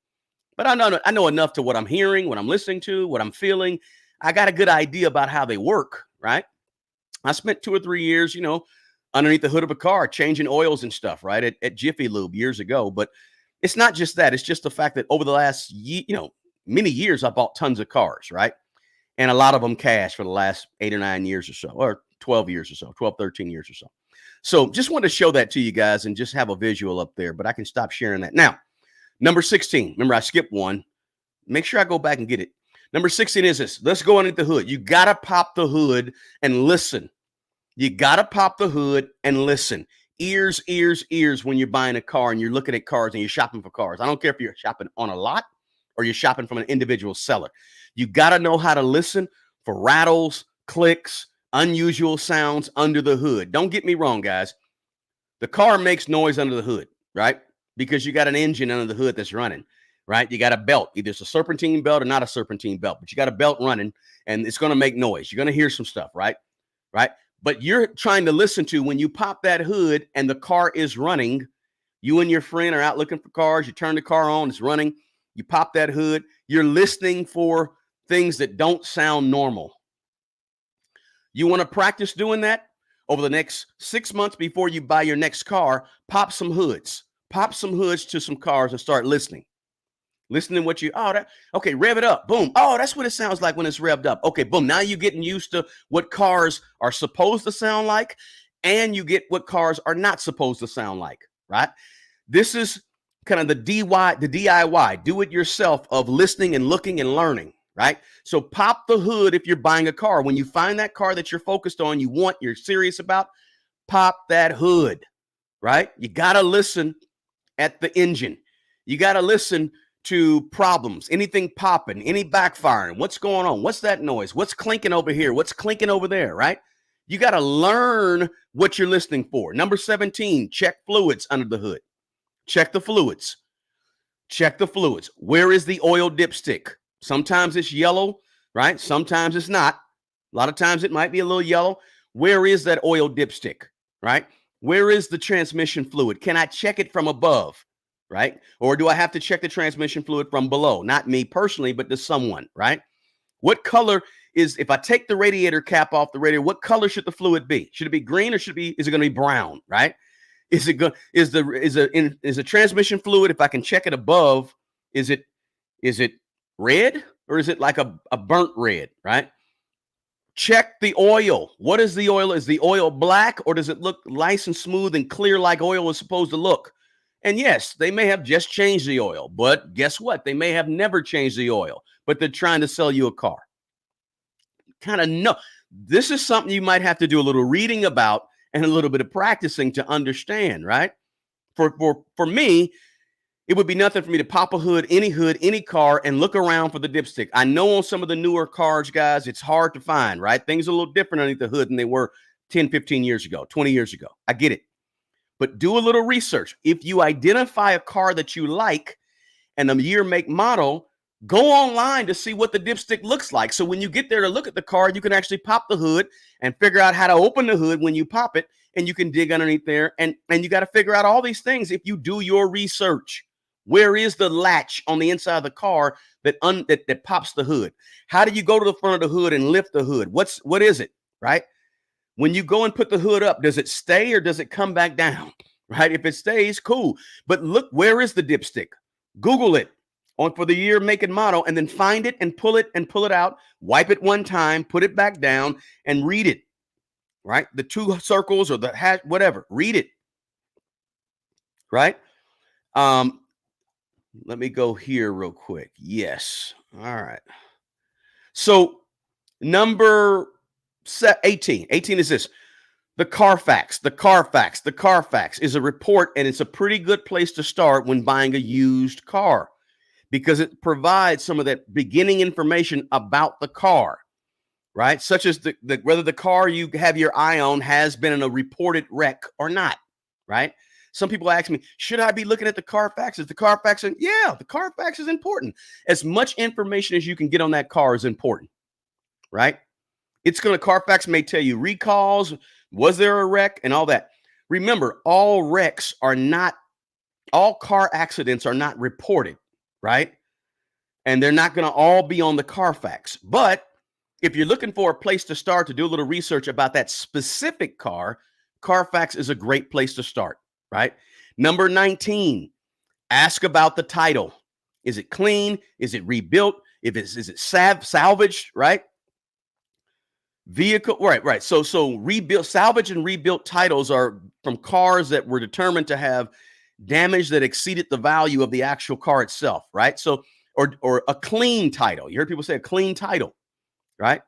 but I know enough to what I'm hearing, what I'm listening to, what I'm feeling. I got a good idea about how they work, right? I spent 2 or 3 years, underneath the hood of a car, changing oils and stuff, right? At Jiffy Lube years ago. But it's not just that. It's just the fact that over the last, many years, I bought tons of cars, right? And a lot of them cash for the last 8 or 9 years or so, or 12 years or so, 12, 13 years or so. So just wanted to show that to you guys and just have a visual up there, but I can stop sharing that. Now, number 16, remember I skipped one. Make sure I go back and get it. Number 16 is this. Let's go underneath the hood. You got to pop the hood and listen. You got to pop the hood and listen. Ears, ears, ears when you're buying a car and you're looking at cars and you're shopping for cars. I don't care if you're shopping on a lot or you're shopping from an individual seller. You got to know how to listen for rattles, clicks, unusual sounds under the hood. Don't get me wrong, guys. The car makes noise under the hood, right? Because you got an engine under the hood that's running, right? You got a belt. Either it's a serpentine belt or not a serpentine belt, but you got a belt running and it's going to make noise. You're going to hear some stuff, right? Right? But you're trying to listen to when you pop that hood and the car is running. You and your friend are out looking for cars. You turn the car on, it's running. You pop that hood. You're listening for things that don't sound normal. You want to practice doing that over the next 6 months before you buy your next car? Pop some hoods. Pop some hoods to some cars and start listening. Listening what you, okay, rev it up. Boom. Oh, that's what it sounds like when it's revved up. Okay, boom. Now you're getting used to what cars are supposed to sound like, and you get what cars are not supposed to sound like, right? This is kind of the DIY, do it yourself of listening and looking and learning, right? So pop the hood if you're buying a car. When you find that car that you're focused on, you're serious about, pop that hood, right? You got to listen at the engine. You got to listen to problems, anything popping, any backfiring, what's going on, what's that noise, what's clinking over here, what's clinking over there, right? You got to learn what you're listening for. Number 17, check fluids under the hood. Check the fluids. Check the fluids. Where is the oil dipstick? Sometimes it's yellow, right? Sometimes it's not. A lot of times it might be a little yellow. Where is that oil dipstick, right? Where is the transmission fluid? Can I check it from above, right? Or do I have to check the transmission fluid from below? Not me personally, but to someone, right? What color is, if I take the radiator cap off the radiator, what color should the fluid be? Should it be green or is it going to be brown, right? Is a transmission fluid, if I can check it above, is it red or is it like a burnt red, right? Check the oil. What is the oil? Is the oil black or does it look nice and smooth and clear like oil is supposed to look? And yes, they may have just changed the oil, but guess what? They may have never changed the oil, but they're trying to sell you a car. Kind of know. This is something you might have to do a little reading about and a little bit of practicing to understand, right? For me, it would be nothing for me to pop a hood, any car, and look around for the dipstick. I know on some of the newer cars, guys, it's hard to find, right? Things are a little different underneath the hood than they were 10, 15 years ago, 20 years ago. I get it. But do a little research. If you identify a car that you like and the year, make, model, go online to see what the dipstick looks like. So when you get there to look at the car, you can actually pop the hood and figure out how to open the hood when you pop it, and you can dig underneath there. And you got to figure out all these things if you do your research. Where is the latch on the inside of the car that pops the hood? How do you go to the front of the hood and lift the hood? What is it, right? When you go and put the hood up, does it stay or does it come back down, right? If it stays, cool. But look, where is the dipstick? Google it for the year, make, and model, and then find it and pull it out, wipe it one time, put it back down, and read it, right? The two circles or the hash, whatever, read it, right? Let me go here real quick. Yes. All right. So number 18 is this. The Carfax. The Carfax is a report, and it's a pretty good place to start when buying a used car because it provides some of that beginning information about the car, right? Such as whether the car you have your eye on has been in a reported wreck or not, right? Some people ask me, should I be looking at the Carfax? Is the Carfax? Yeah, the Carfax is important. As much information as you can get on that car is important, right? Carfax may tell you recalls, was there a wreck, and all that. Remember, all car accidents are not reported, right? And they're not going to all be on the Carfax. But if you're looking for a place to start to do a little research about that specific car, Carfax is a great place to start, right? Number 19, ask about the title. Is it clean? Is it rebuilt? Is it salvaged, right? Vehicle, right. So salvage and rebuilt titles are from cars that were determined to have damage that exceeded the value of the actual car itself, right? So, or a clean title. You heard people say a clean title, right?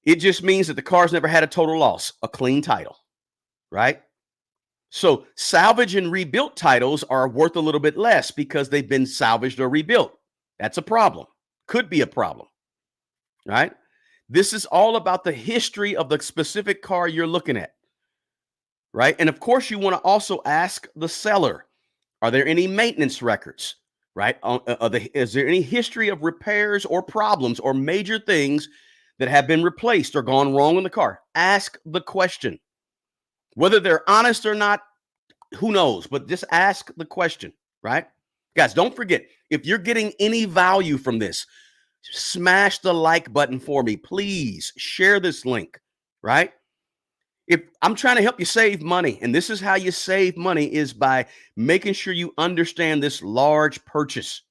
It just means that the car's never had a total loss, a clean title, right? So salvage and rebuilt titles are worth a little bit less because they've been salvaged or rebuilt. That's a problem. Could be a problem, right? This is all about the history of the specific car you're looking at, right? And of course, you want to also ask the seller, are there any maintenance records, right? Is there any history of repairs or problems or major things that have been replaced or gone wrong in the car? Ask the question. Whether they're honest or not, who knows? But just ask the question, right? Guys, don't forget, if you're getting any value from this, smash the like button for me. Please share this link, right? If I'm trying to help you save money, and this is how you save money is by making sure you understand this large purchase,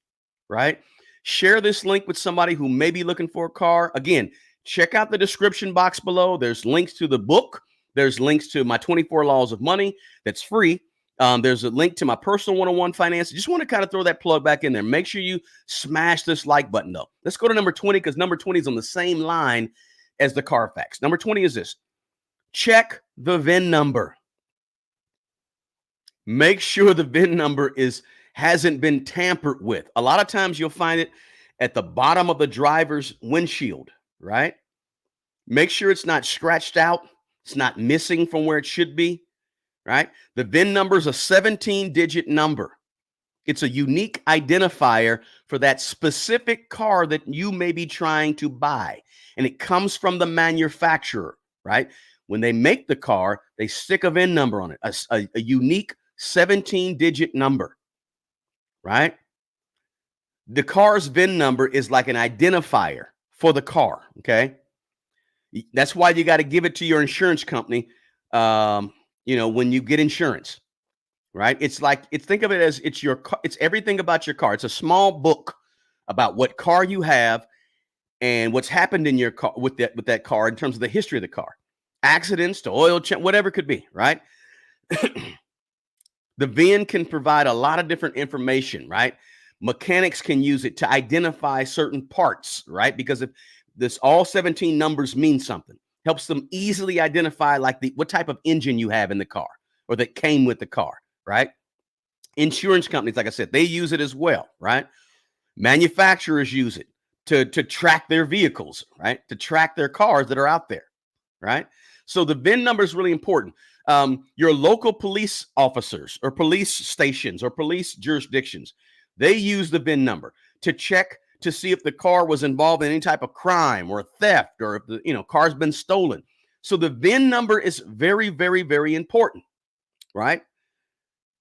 right? Share this link with somebody who may be looking for a car. Again, check out the description box below. There's links to the book. There's links to my 24 Laws of Money. That's free. There's a link to my personal 101 finance. Just want to kind of throw that plug back in there. Make sure you smash this like button, though. Let's go to number 20 because number 20 is on the same line as the Carfax. Number 20 is this. Check the VIN number. Make sure the VIN number hasn't been tampered with. A lot of times you'll find it at the bottom of the driver's windshield, right? Make sure it's not scratched out. It's not missing from where it should be, right? The VIN number is a 17-digit number. It's a unique identifier for that specific car that you may be trying to buy. And it comes from the manufacturer, right? When they make the car, they stick a VIN number on it, a unique 17-digit number, right? The car's VIN number is like an identifier for the car, okay? That's why you got to give it to your insurance company, when you get insurance, right? Think of it as it's your car. It's everything about your car. It's a small book about what car you have and what's happened in your car with that car in terms of the history of the car, accidents to oil change, whatever it could be, right? The VIN can provide a lot of different information, right? Mechanics can use it to identify certain parts, right? Because if this all 17 numbers mean something, helps them easily identify like what type of engine you have in the car or that came with the car, right? Insurance companies, like I said, they use it as well, right? Manufacturers use it to track their vehicles, right? To track their cars that are out there, right? So the VIN number is really important. Your local police officers or police stations or police jurisdictions, they use the VIN number to check to see if the car was involved in any type of crime or theft or if the car's been stolen. So the VIN number is very, very, very important, right?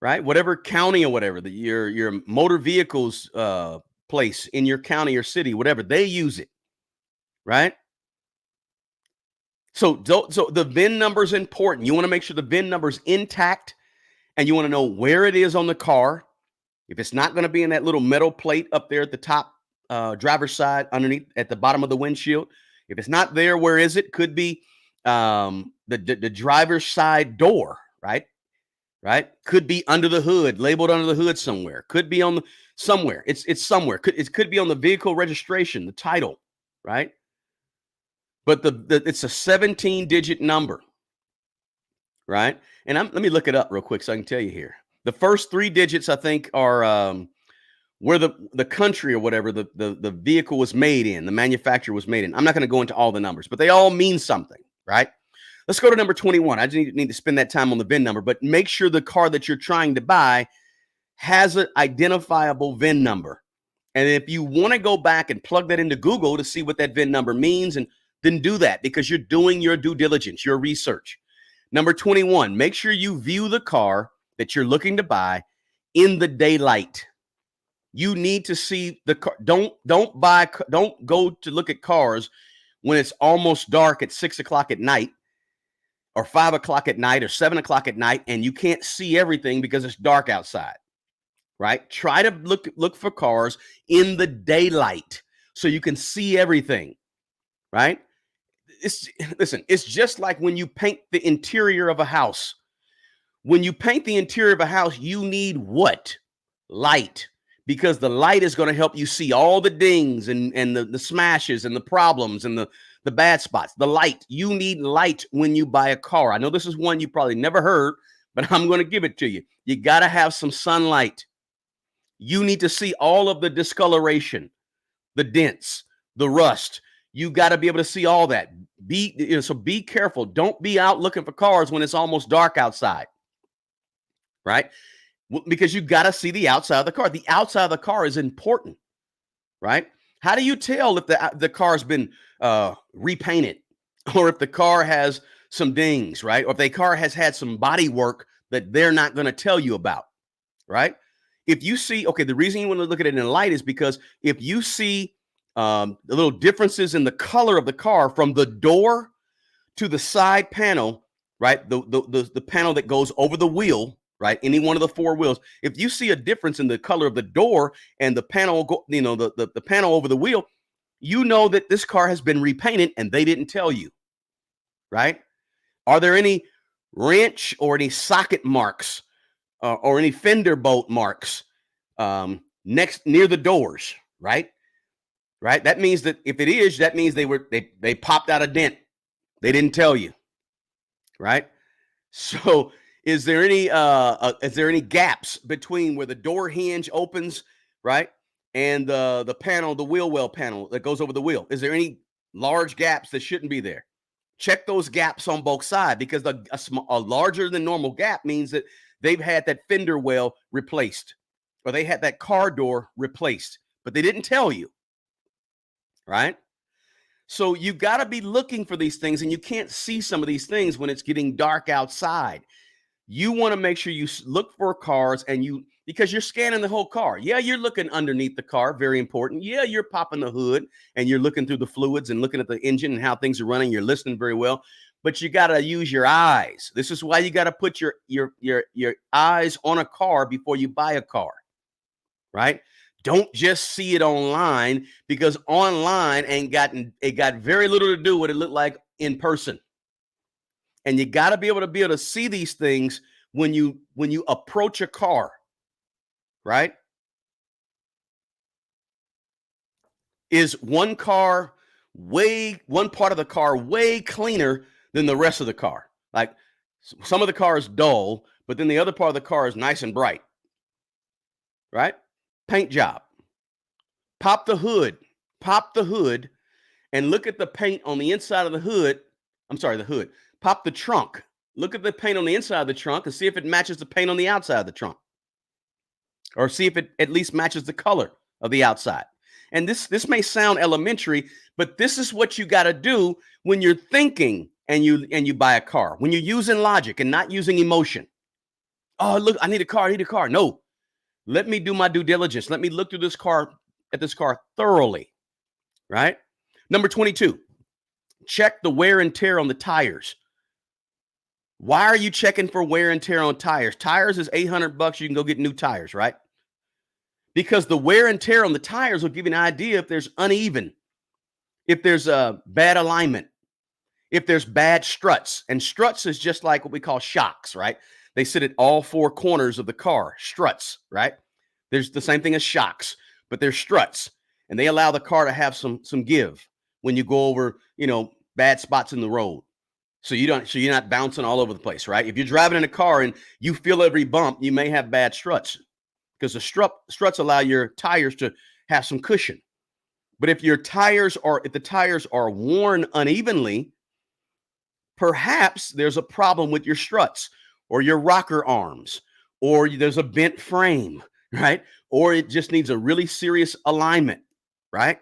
Right? Whatever county or whatever your motor vehicles place in your county or city, whatever, they use it, right? So the VIN number is important. You want to make sure the VIN number is intact, and you want to know where it is on the car. If it's not going to be in that little metal plate up there at the top driver's side, underneath at the bottom of the windshield, if it's not there, where is it? Could be the driver's side door, right? Right? Could be under the hood, labeled under the hood somewhere. Could be on somewhere. It's somewhere. It could be on the vehicle registration, the title, right? But it's a 17-digit number, right? And let me look it up real quick so I can tell you here. The first 3 digits, I think, are where the country or whatever the vehicle was made in, the manufacturer was made in. I'm not going to go into all the numbers, but they all mean something, right? Let's go to number 21. I just need to spend that time on the VIN number, but make sure the car that you're trying to buy has an identifiable VIN number. And if you want to go back and plug that into Google to see what that VIN number means, and then do that because you're doing your due diligence, your research. Number 21, make sure you view the car that you're looking to buy in the daylight. You need to see the car. Don't go to look at cars when it's almost dark at 6 o'clock at night or 5 o'clock at night or 7 o'clock at night, and you can't see everything because it's dark outside, right? Try to look for cars in the daylight so you can see everything, right? It's just like when you paint the interior of a house. When you paint the interior of a house, you need what? Light. Because the light is going to help you see all the dings and the smashes and the problems and the bad spots. The light. You need light when you buy a car. I know this is one you probably never heard, but I'm going to give it to you. You got to have some sunlight. You need to see all of the discoloration, the dents, the rust. You got to be able to see all that. So be careful. Don't be out looking for cars when it's almost dark outside, right? Because you got to see the outside of the car. The outside of the car is important, right? How do you tell if the car's been repainted or if the car has some dings, right? Or if the car has had some body work that they're not going to tell you about, right? If you see, okay, the reason you want to look at it in light is because if you see the little differences in the color of the car from the door to the side panel, right? The panel that goes over the wheel, right? Any one of the 4 wheels. If you see a difference in the color of the door and the panel, the panel over the wheel, you know that this car has been repainted and they didn't tell you, right? Are there any wrench or any socket marks or any fender bolt marks near the doors, right? Right. That means that if it is, that means they popped out a dent. They didn't tell you, right? So Is there any gaps between where the door hinge opens, right? And the panel, the wheel well panel that goes over the wheel? Is there any large gaps that shouldn't be there? Check those gaps on both sides, because a larger than normal gap means that they've had that fender well replaced, or they had that car door replaced, but they didn't tell you, right? So you got to be looking for these things, and you can't see some of these things when it's getting dark outside. You want to make sure you look for cars, because you're scanning the whole car. Yeah, you're looking underneath the car, very important. Yeah, you're popping the hood and you're looking through the fluids and looking at the engine and how things are running. You're listening very well, but you got to use your eyes. This is why you got to put your eyes on a car before you buy a car, right? Don't just see it online, because online it got very little to do with what it looked like in person. And you got to be able to see these things when you approach a car, right? Is one part of the car way cleaner than the rest of the car? Like, some of the car is dull, but then the other part of the car is nice and bright, right? Paint job. Pop the hood and look at the paint on the inside of the hood. I'm sorry, the hood. Pop the trunk. Look at the paint on the inside of the trunk and see if it matches the paint on the outside of the trunk, or see if it at least matches the color of the outside. And this may sound elementary, but this is what you got to do when you're thinking and you buy a car, when you're using logic and not using emotion. Oh, look, I need a car. No, let me do my due diligence. Let me look through this car thoroughly, right? Number 22, check the wear and tear on the tires. Why are you checking for wear and tear on tires? Tires is $800. You can go get new tires, right? Because the wear and tear on the tires will give you an idea if there's uneven, if there's a bad alignment, if there's bad struts. And struts is just like what we call shocks, right? They sit at all four corners of the car, struts, right? There's the same thing as shocks, but they're struts, and they allow the car to have some give when you go over, bad spots in the road. So you're not bouncing all over the place, right? If you're driving in a car and you feel every bump, you may have bad struts, because the struts allow your tires to have some cushion. But if the tires are worn unevenly, perhaps there's a problem with your struts or your rocker arms, or there's a bent frame, right? Or it just needs a really serious alignment, right?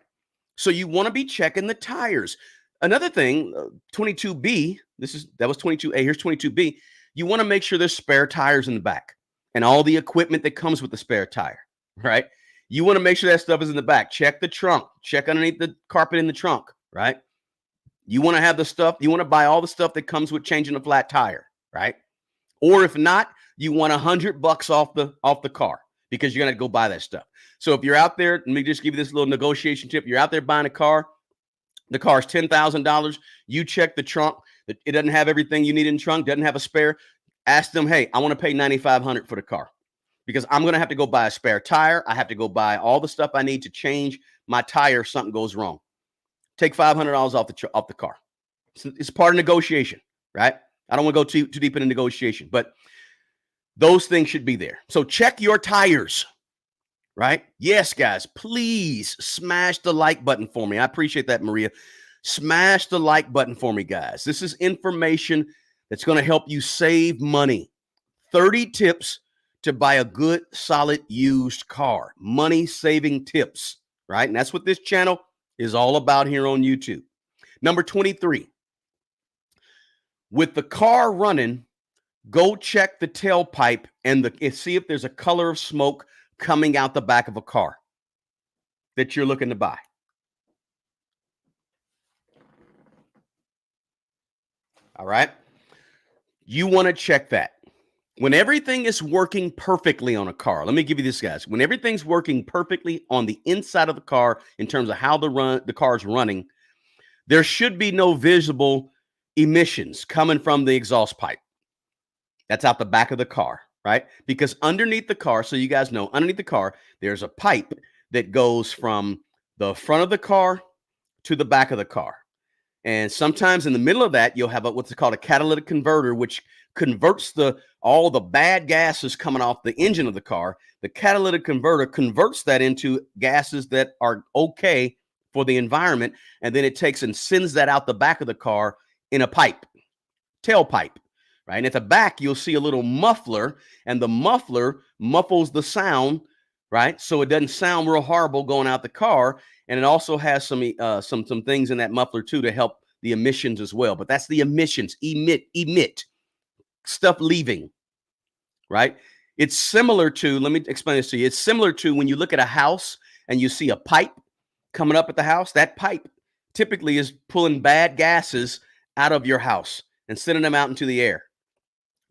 So you want to be checking the tires. Another thing, 22B, that was 22A, here's 22B. You want to make sure there's spare tires in the back and all the equipment that comes with the spare tire, right? You want to make sure that stuff is in the back. Check the trunk, check underneath the carpet in the trunk, right? You want to have the stuff, you want to buy all the stuff that comes with changing a flat tire, right? Or if not, you want $100 off the car, because you're going to go buy that stuff. So if you're out there, let me just give you this little negotiation tip. You're out there buying a car, the car is $10,000. You check the trunk. It doesn't have everything you need in the trunk, doesn't have a spare. Ask them, hey, I want to pay $9,500 for the car, because I'm going to have to go buy a spare tire. I have to go buy all the stuff I need to change my tire if something goes wrong. Take $500 off the car. It's part of negotiation, right? I don't want to go too deep into negotiation, but those things should be there. So check your tires, right? Yes, guys, please smash the like button for me. I appreciate that, Maria. Smash the like button for me, guys. This is information that's going to help you save money. 30 tips to buy a good, solid, used car. Money-saving tips, right? And that's what this channel is all about here on YouTube. Number 23. With the car running, go check the tailpipe and see if there's a color of smoke coming out the back of a car that you're looking to buy. All right. You want to check that. When everything is working perfectly on a car, let me give you this, guys. When everything's working perfectly on the inside of the car in terms of how the car's running, there should be no visible emissions coming from the exhaust pipe. That's out the back of the car, right? Because underneath the car, so you guys know, underneath the car, there's a pipe that goes from the front of the car to the back of the car. And sometimes in the middle of that, you'll have what's called a catalytic converter, which converts all the bad gases coming off the engine of the car. The catalytic converter converts that into gases that are okay for the environment, and then it takes and sends that out the back of the car in a pipe, tailpipe, right? And at the back, you'll see a little muffler, and the muffler muffles the sound, right? So it doesn't sound real horrible going out the car. And it also has some things in that muffler too to help the emissions as well. But that's the emissions, emit stuff leaving, right? It's similar to, let me explain this to you. It's similar to when you look at a house and you see a pipe coming up at the house. That pipe typically is pulling bad gases out of your house and sending them out into the air.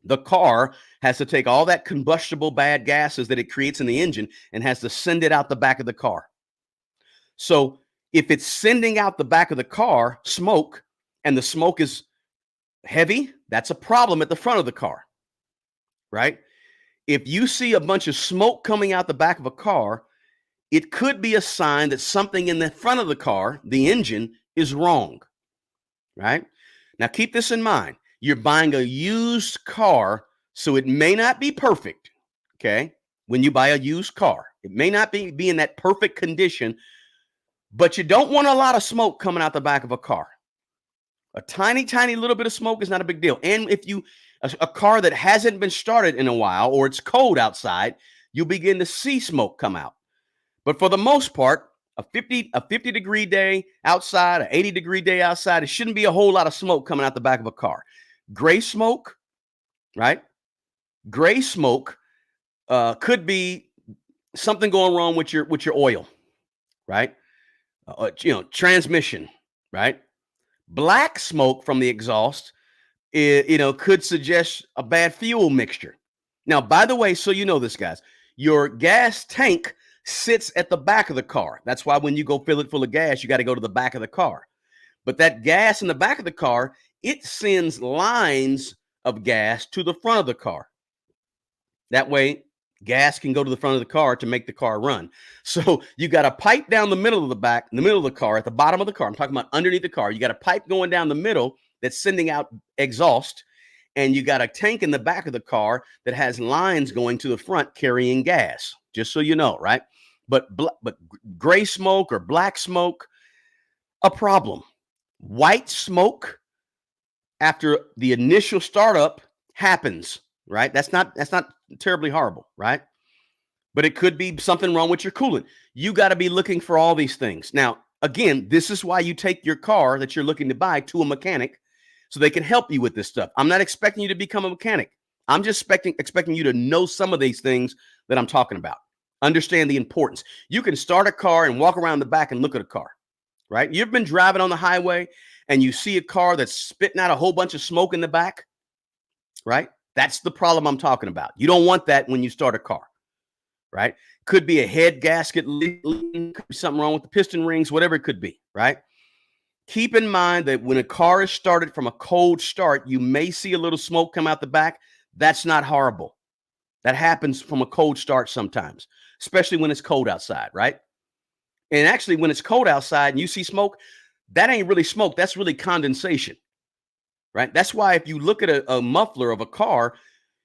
The car has to take all that combustible bad gases that it creates in the engine and has to send it out the back of the car. So if it's sending out the back of the car smoke, and the smoke is heavy, that's a problem at the front of the car, right? If you see a bunch of smoke coming out the back of a car, it could be a sign that something in the front of the car, the engine, is wrong, right? Now keep this in mind. You're buying a used car, so it may not be perfect, okay? When you buy a used car, it may not be in that perfect condition, but you don't want a lot of smoke coming out the back of a car. A tiny, tiny little bit of smoke is not a big deal. And if a car that hasn't been started in a while, or it's cold outside, you'll begin to see smoke come out. But for the most part, a 50-degree day outside, an 80-degree day outside, it shouldn't be a whole lot of smoke coming out the back of a car. Gray smoke, right? Gray smoke could be something going wrong with your oil, right? Transmission, right? Black smoke from the exhaust, could suggest a bad fuel mixture. Now, by the way, so you know this, guys, your gas tank sits at the back of the car. That's why when you go fill it full of gas, you got to go to the back of the car. But that gas in the back of the car, it sends lines of gas to the front of the car. That way, gas can go to the front of the car to make the car run. So you got a pipe down the middle of the back, in the middle of the car, at the bottom of the car. I'm talking about underneath the car. You got a pipe going down the middle that's sending out exhaust, and you got a tank in the back of the car that has lines going to the front carrying gas, just so you know, right? But gray smoke or black smoke, a problem. White smoke after the initial startup happens, right? That's not terribly horrible, right? But it could be something wrong with your coolant. You got to be looking for all these things. Now, again, this is why you take your car that you're looking to buy to a mechanic so they can help you with this stuff. I'm not expecting you to become a mechanic. I'm just expecting you to know some of these things that I'm talking about. Understand the importance. You can start a car and walk around the back and look at a car, right? You've been driving on the highway and you see a car that's spitting out a whole bunch of smoke in the back, right? That's the problem I'm talking about. You don't want that when you start a car, right? Could be a head gasket leaking, could be something wrong with the piston rings, whatever it could be, right? Keep in mind that when a car is started from a cold start, you may see a little smoke come out the back. That's not horrible. That happens from a cold start sometimes, especially when it's cold outside, right? And actually, when it's cold outside and you see smoke, that ain't really smoke. That's really condensation, right? That's why if you look at a muffler of a car,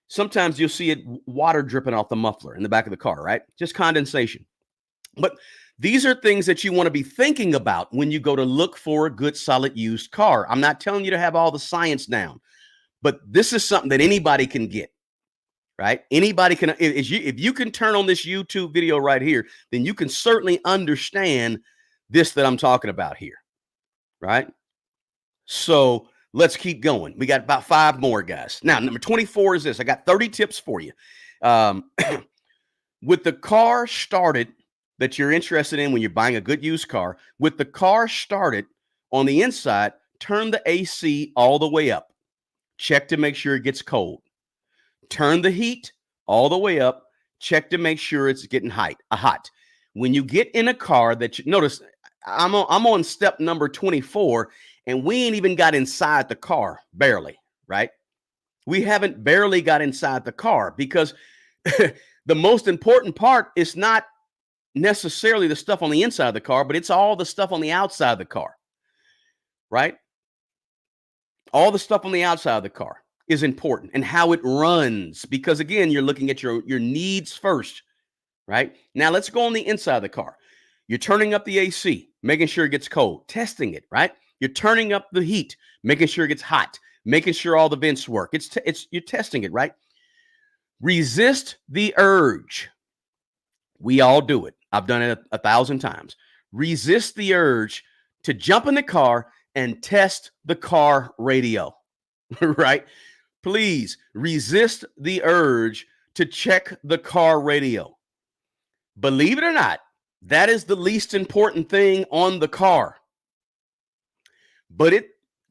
sometimes you'll see it water dripping off the muffler in the back of the car, right? Just condensation. But these are things that you want to be thinking about when you go to look for a good, solid used car. I'm not telling you to have all the science down, but this is something that anybody can get, right? Anybody can. If you can turn on this YouTube video right here, then you can certainly understand this that I'm talking about here, right? So let's keep going. We got about 5 more, guys. Now, number 24 is this. I got 30 tips for you. With the car started that you're interested in when you're buying a good used car, with the car started on the inside, turn the AC all the way up. Check to make sure it gets cold. Turn the heat all the way up. Check to make sure it's getting hot. When you get in a car that you notice, I'm on step number 24, and we ain't even got inside the car, barely, right? We haven't barely got inside the car because the most important part is not necessarily the stuff on the inside of the car, but it's all the stuff on the outside of the car, right? All the stuff on the outside of the car is important, and how it runs, because again, you're looking at your needs first, right? Now let's go on the inside of the car. You're turning up the AC, making sure it gets cold, testing it, right? You're turning up the heat, making sure it gets hot, making sure all the vents work. You're testing it, right? Resist the urge. We all do it. I've done it 1,000 times. Resist the urge to jump in the car and test the car radio, right? Please resist the urge to check the car radio. Believe it or not, that is the least important thing on the car. But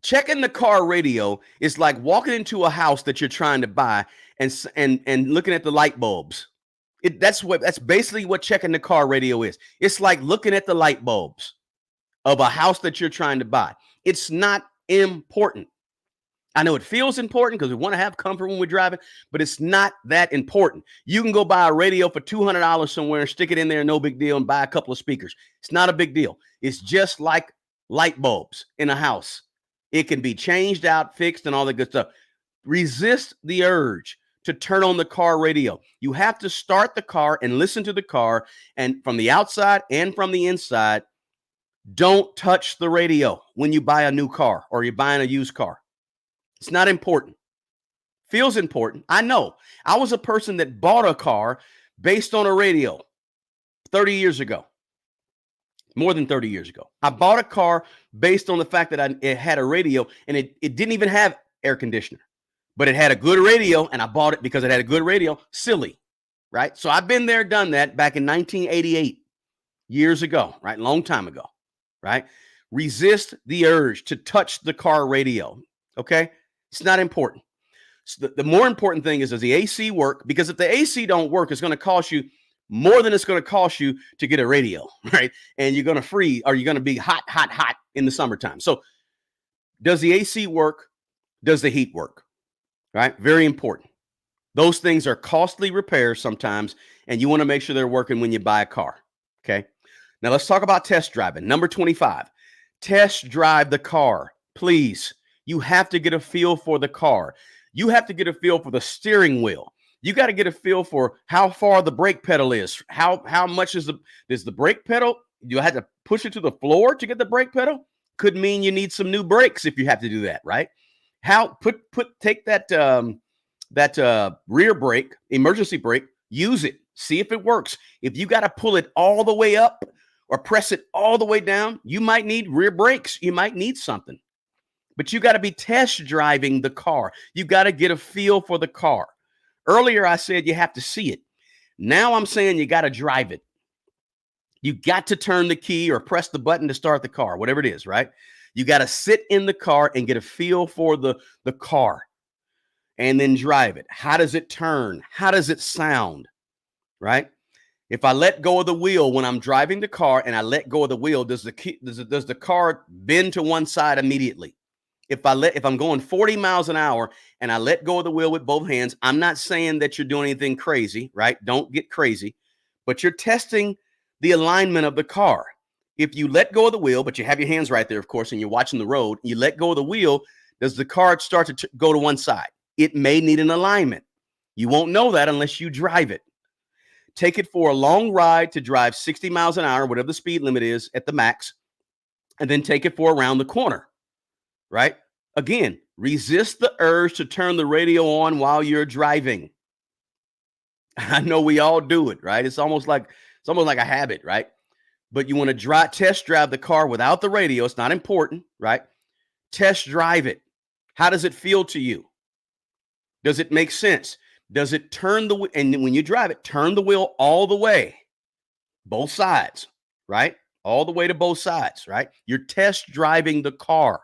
checking the car radio is like walking into a house that you're trying to buy and looking at the light bulbs. That's basically what checking the car radio is. It's like looking at the light bulbs of a house that you're trying to buy. It's not important. I know it feels important because we want to have comfort when we're driving, but it's not that important. You can go buy a radio for $200 somewhere, stick it in there, no big deal, and buy a couple of speakers. It's not a big deal. It's just like light bulbs in a house. It can be changed out, fixed, and all that good stuff. Resist the urge to turn on the car radio. You have to start the car and listen to the car, and from the outside and from the inside. Don't touch the radio when you buy a new car or you're buying a used car. It's not important. Feels important. I know. I was a person that bought a car based on a radio 30 years ago. More than 30 years ago. I bought a car based on the fact that it had a radio, and it didn't even have air conditioner. But it had a good radio, and I bought it because it had a good radio. Silly, right? So I've been there, done that back in 1988, years ago, right? Long time ago, right? Resist the urge to touch the car radio, okay? It's not important. So the more important thing is, does the AC work? Because if the AC don't work, it's going to cost you more than it's going to cost you to get a radio, right? And you're going to freeze, or you're going to be hot in the summertime. So does the AC work? Does the heat work? Right? Very important. Those things are costly repairs sometimes, and you want to make sure they're working when you buy a car. Okay. Now let's talk about test driving. Number 25, test drive the car. Please, you have to get a feel for the car. You have to get a feel for the steering wheel. You got to get a feel for how far the brake pedal is. How much is the brake pedal? You have to push it to the floor to get the brake pedal. Could mean you need some new brakes if you have to do that, right? Take that rear brake, emergency brake, use it, see if it works. If you got to pull it all the way up or press it all the way down, you might need rear brakes. You might need something, but you got to be test driving the car. You got to get a feel for the car. Earlier, I said you have to see it. Now I'm saying you got to drive it. You got to turn the key or press the button to start the car, whatever it is, right? You got to sit in the car and get a feel for the car and then drive it. How does it turn? How does it sound? Right? If I let go of the wheel when I'm driving the car and I let go of the wheel, does the car bend to one side immediately? If I'm going 40 miles an hour and I let go of the wheel with both hands, I'm not saying that you're doing anything crazy, right? Don't get crazy, but you're testing the alignment of the car. If you let go of the wheel, but you have your hands right there, of course, and you're watching the road, you let go of the wheel, does the car start to go to one side? It may need an alignment. You won't know that unless you drive it. Take it for a long ride to drive 60 miles an hour, whatever the speed limit is at the max, and then take it for around the corner, right? Again, resist the urge to turn the radio on while you're driving. I know we all do it, right? It's almost like a habit, right? But you want to test drive the car without the radio. It's not important, right? Test drive it. How does it feel to you? Does it make sense? Does it turn and when you drive it, turn the wheel all the way, both sides, right? All the way to both sides, right? You're test driving the car.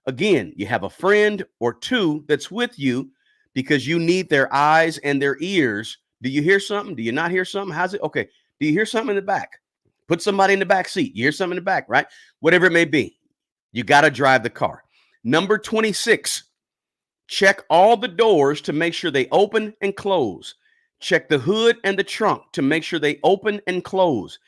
Again, you have a friend or two that's with you because you need their eyes and their ears. Do you hear something? Do you not hear something? How's it? Okay. Do you hear something in the back? Put somebody in the back seat. You hear something in the back, right? Whatever it may be. You got to drive the car. Number 26, check all the doors to make sure they open and close. Check the hood and the trunk to make sure they open and close.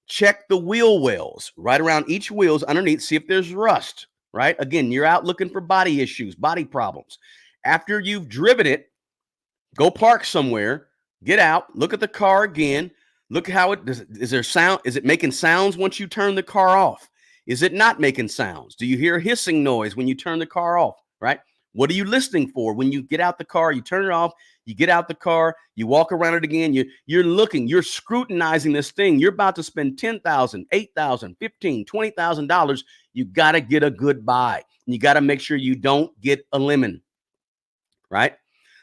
Check the wheel wells right around each wheels underneath. See if there's rust. right? Again, you're out looking for body issues, body problems. After you've driven it, go park somewhere, get out, look at the car again, look at how it does. Is there sound? Is it making sounds once you turn the car off? Is it not making sounds? Do you hear a hissing noise when you turn the car off, right? What are you listening for when you get out the car? You turn it off, you get out the car, you walk around it again, you're looking, you're scrutinizing this thing. You're about to spend $10,000, $8,000, $15,000, $20,000. You got to get a good buy. You got to make sure you don't get a lemon, right?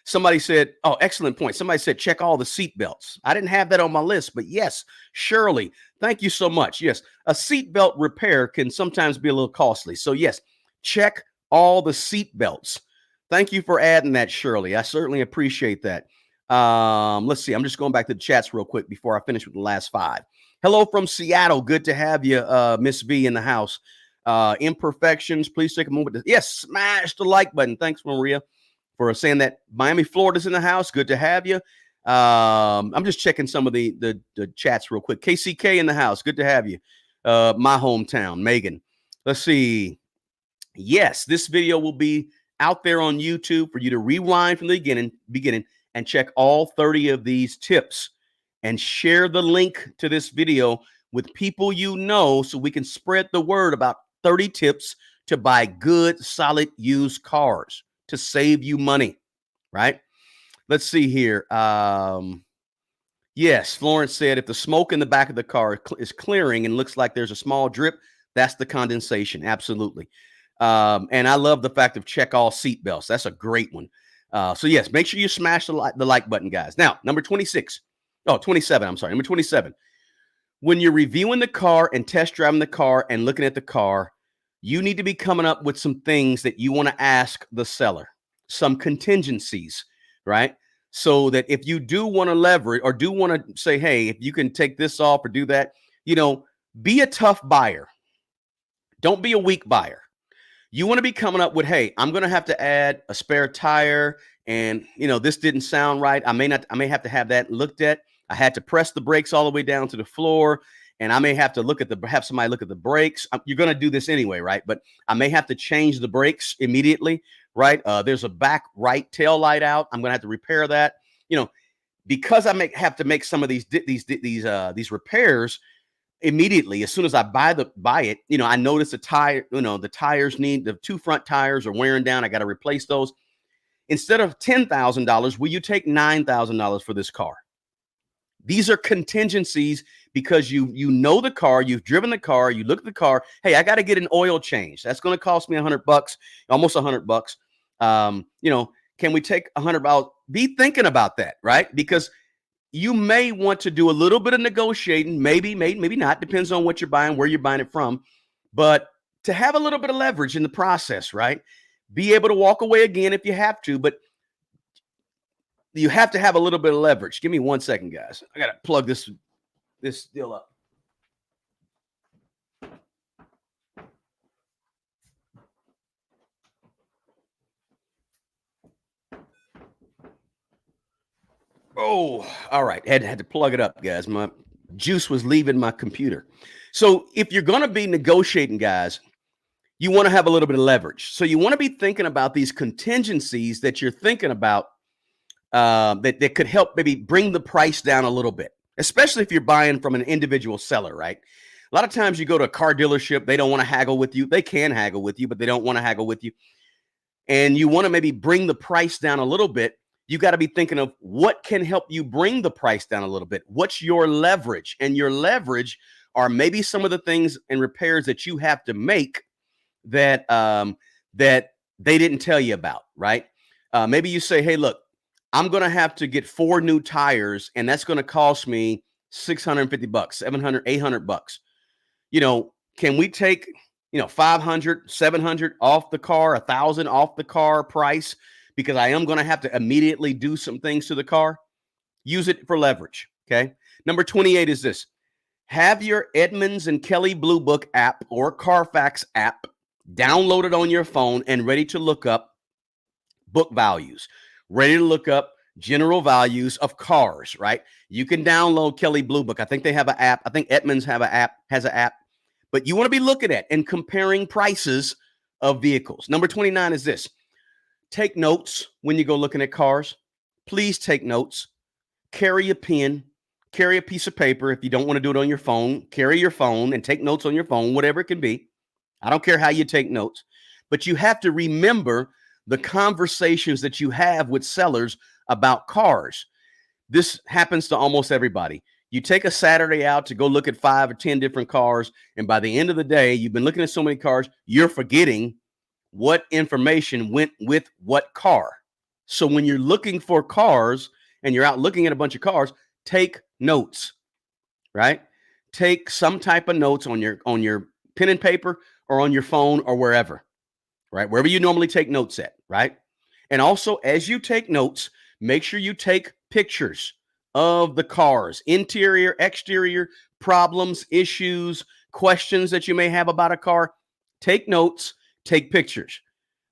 Somebody said, oh, excellent point. Somebody said, check all the seat belts. I didn't have that on my list, but yes, Shirley, thank you so much. Yes, a seat belt repair can sometimes be a little costly. So yes, check all the seat belts. Thank you for adding that, Shirley. I certainly appreciate that. Let's see. I'm just going back to the chats real quick before I finish with the last 5. Hello from Seattle. Good to have you, Miss V, in the house. Imperfections, please take a moment. Yes, smash the like button. Thanks, Maria, for saying that. Miami, Florida's in the house. Good to have you. I'm just checking some of the chats real quick. KCK in the house. Good to have you. My hometown, Megan. Let's see. Yes, this video will be out there on YouTube for you to rewind from the beginning and check all 30 of these tips and share the link to this video with people you know so we can spread the word about 30 tips to buy good, solid used cars to save you money, right? Let's see here. Yes, Florence said if the smoke in the back of the car is clearing and looks like there's a small drip, that's the condensation. Absolutely. And I love the fact of check all seat belts. That's a great one. So yes, make sure you smash the like button, guys. Now, number 27. I'm sorry. Number 27. When you're reviewing the car and test driving the car and looking at the car, you need to be coming up with some things that you want to ask the seller, some contingencies, right? So that if you do want to leverage or do want to say, hey, if you can take this off or do that, be a tough buyer. Don't be a weak buyer. You want to be coming up with, hey, I'm going to have to add a spare tire and, this didn't sound right. I may have to have that looked at. I had to press the brakes all the way down to the floor and I may have to have somebody look at the brakes. You're going to do this anyway, right? But I may have to change the brakes immediately, right? There's a back right tail light out. I'm going to have to repair that, because I have to make some of these repairs immediately. As soon as I buy it, I notice the tire, the tires need the 2 front tires are wearing down. I got to replace those. Instead of $10,000, will you take $9,000 for this car? These are contingencies because you know the car, you've driven the car, you look at the car. Hey, I got to get an oil change. That's going to cost me $100, almost $100. Can we take $100? Be thinking about that, right? Because you may want to do a little bit of negotiating, maybe not, depends on what you're buying, where you're buying it from, but to have a little bit of leverage in the process, right? Be able to walk away again if you have to, but you have to have a little bit of leverage. Give me 1 second, guys. I got to plug this deal up. Oh, all right. Had to plug it up, guys. My juice was leaving my computer. So if you're going to be negotiating, guys, you want to have a little bit of leverage. So you want to be thinking about these contingencies that you're thinking about that could help maybe bring the price down a little bit, especially if you're buying from an individual seller, right? A lot of times you go to a car dealership, they don't want to haggle with you. They can haggle with you, but they don't want to haggle with you. And you want to maybe bring the price down a little bit. You got to be thinking of what can help you bring the price down a little bit. What's your leverage? And your leverage are maybe some of the things and repairs that you have to make that that they didn't tell you about, right? Maybe you say, hey, look, I'm going to have to get 4 new tires, and that's going to cost me $650, $700, $800. Can we take, 500, 700 off the car, 1,000 off the car price? Because I am going to have to immediately do some things to the car. Use it for leverage. Okay. Number 28 is this. Have your Edmunds and Kelly Blue Book app or Carfax app downloaded on your phone and ready to look up book values, ready to look up general values of cars, right? You can download Kelly Blue Book. I think they have an app. I think Edmunds has an app, but you want to be looking at and comparing prices of vehicles. Number 29 is this. Take notes when you go looking at cars. Please take notes. Carry a pen. Carry a piece of paper. If you don't want to do it on your phone, carry your phone and take notes on your phone, whatever it can be. I don't care how you take notes, but you have to remember the conversations that you have with sellers about cars. This happens to almost everybody. You take a Saturday out to go look at 5 or 10 different cars, and by the end of the day, you've been looking at so many cars, you're forgetting what information went with what car. So when you're looking for cars and you're out looking at a bunch of cars, take notes, right? Take some type of notes on your pen and paper or on your phone or wherever, right? Wherever you normally take notes at, right? And also, as you take notes, make sure you take pictures of the cars, interior, exterior, problems, issues, questions that you may have about a car. Take notes, take pictures.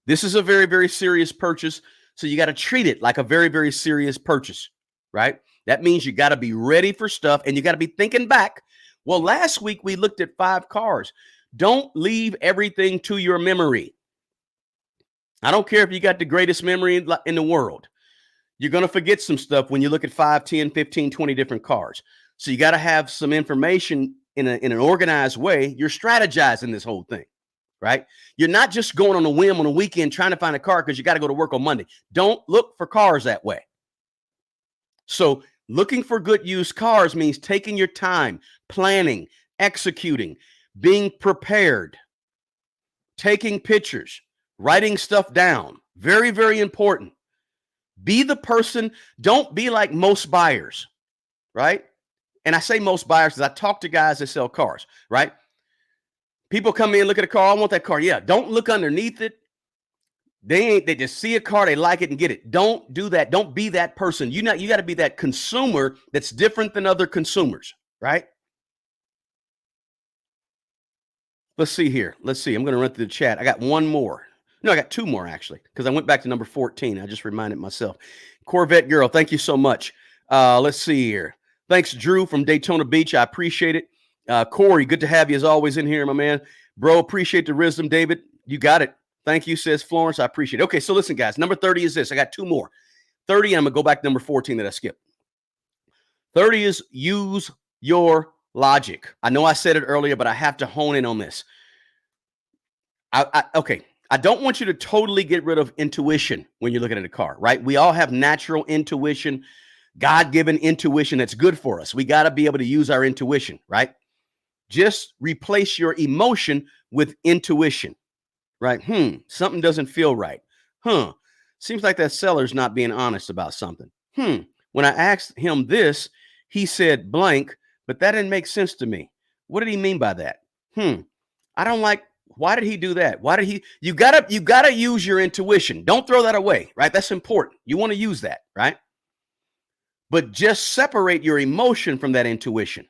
This is a very, very serious purchase. So you got to treat it like a very, very serious purchase, right? That means you got to be ready for stuff and you got to be thinking back. Well, last week we looked at 5 cars. Don't leave everything to your memory. I don't care if you got the greatest memory in the world. You're going to forget some stuff when you look at 5, 10, 15, 20 different cars. So you got to have some information in an organized way. You're strategizing this whole thing, right? You're not just going on a whim on a weekend trying to find a car because you got to go to work on Monday. Don't look for cars that way. So looking for good used cars means taking your time, planning, executing, being prepared, taking pictures, writing stuff down. Very, very important. Be the person. Don't be like most buyers, right? And I say most buyers because I talk to guys that sell cars, right? People come in, look at a car. I want that car. Yeah. Don't look underneath it. They just see a car, they like it and get it. Don't do that. Don't be that person. You got to be that consumer that's different than other consumers, right? Let's see here. Let's see. I'm going to run through the chat. I got one more. No, I got 2 more actually, because I went back to number 14. I just reminded myself. Corvette Girl, thank you so much. Let's see here. Thanks, Drew from Daytona Beach. I appreciate it. Corey, good to have you as always in here, my man. Bro, appreciate the wisdom. David, you got it. Thank you, says Florence. I appreciate it. Okay, so listen, guys. Number 30 is this. I got 2 more. 30, and I'm going to go back to number 14 that I skipped. 30 is use your logic. I know I said it earlier, but I have to hone in on this. Okay. I don't want you to totally get rid of intuition when you're looking at a car, right? We all have natural intuition, God-given intuition that's good for us. We got to be able to use our intuition, right? Just replace your emotion with intuition, right? Something doesn't feel right. Seems like that seller's not being honest about something. When I asked him this, he said blank, but that didn't make sense to me. What did he mean by that? I don't like. Why did he do that? You gotta use your intuition. Don't throw that away, right? That's important. You want to use that, right? But just separate your emotion from that intuition,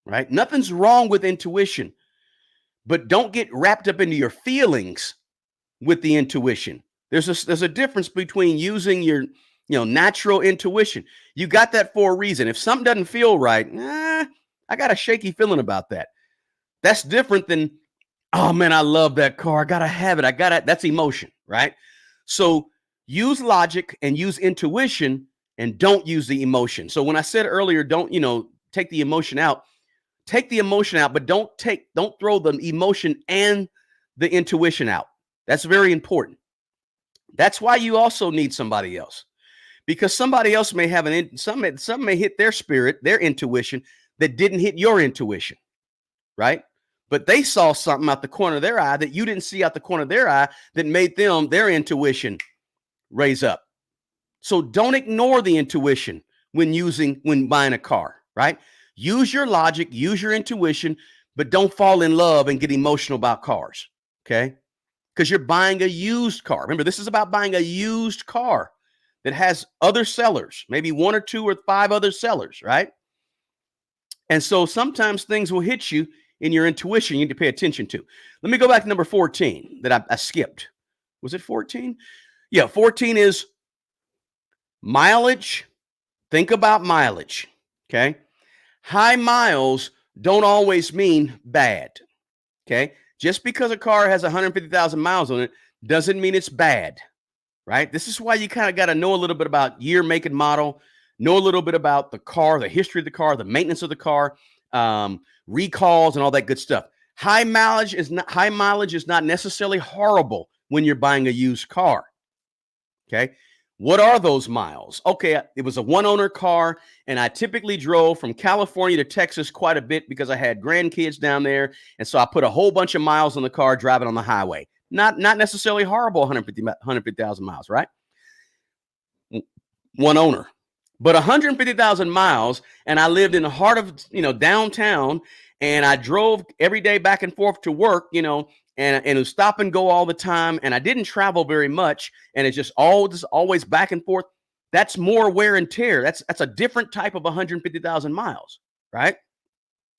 right? Nothing's wrong with intuition, but don't get wrapped up into your feelings with the intuition. There's a difference between using your, natural intuition. You got that for a reason. If something doesn't feel right, I got a shaky feeling about that. That's different than, oh man, I love that car. I gotta have it. That's emotion, right? So use logic and use intuition and don't use the emotion. So when I said earlier, don't, take the emotion out, but don't throw the emotion and the intuition out. That's very important. That's why you also need somebody else, because somebody else may have something may hit their spirit, their intuition that didn't hit your intuition, right? But they saw something out the corner of their eye that you didn't see out the corner of their eye that made their intuition raise up. So don't ignore the intuition when buying a car, right? Use your logic, use your intuition, but don't fall in love and get emotional about cars, okay? Because you're buying a used car. Remember, this is about buying a used car that has other sellers, maybe 1 or 2 or 5 other sellers, right? And so sometimes things will hit you in your intuition you need to pay attention to. Let me go back to number 14 that I skipped. Was it 14? Yeah, 14 is mileage. Think about mileage, okay? High miles don't always mean bad, okay? Just because a car has 150,000 miles on it doesn't mean it's bad, right? This is why you kind of got to know a little bit about year, make, and model, know a little bit about the car, the history of the car, the maintenance of the car, recalls, and all that good stuff. High mileage is not necessarily horrible when you're buying a used car. Okay. What are those miles? Okay, it was a one-owner car, and I typically drove from California to Texas quite a bit because I had grandkids down there, and so I put a whole bunch of miles on the car driving on the highway. Not necessarily horrible, 150,000 miles, right? One owner. But 150,000 miles, and I lived in the heart of, downtown, and I drove every day back and forth to work, and it was stop and go all the time, and I didn't travel very much, and it's just always back and forth. That's more wear and tear. That's a different type of 150,000 miles, right?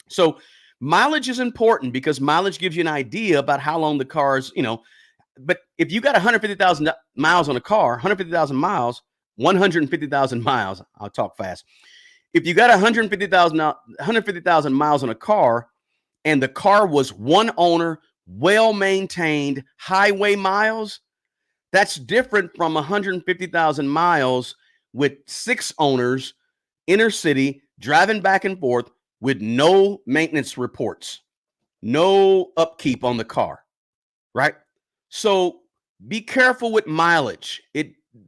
So mileage is important because mileage gives you an idea about how long the car's, but if you got 150,000 miles on a car, 150,000 miles, I'll talk fast. If you got 150,000 miles on a car and the car was one owner, well-maintained, highway miles, that's different from 150,000 miles with 6 owners, inner city, driving back and forth with no maintenance reports, no upkeep on the car, right? So be careful with mileage.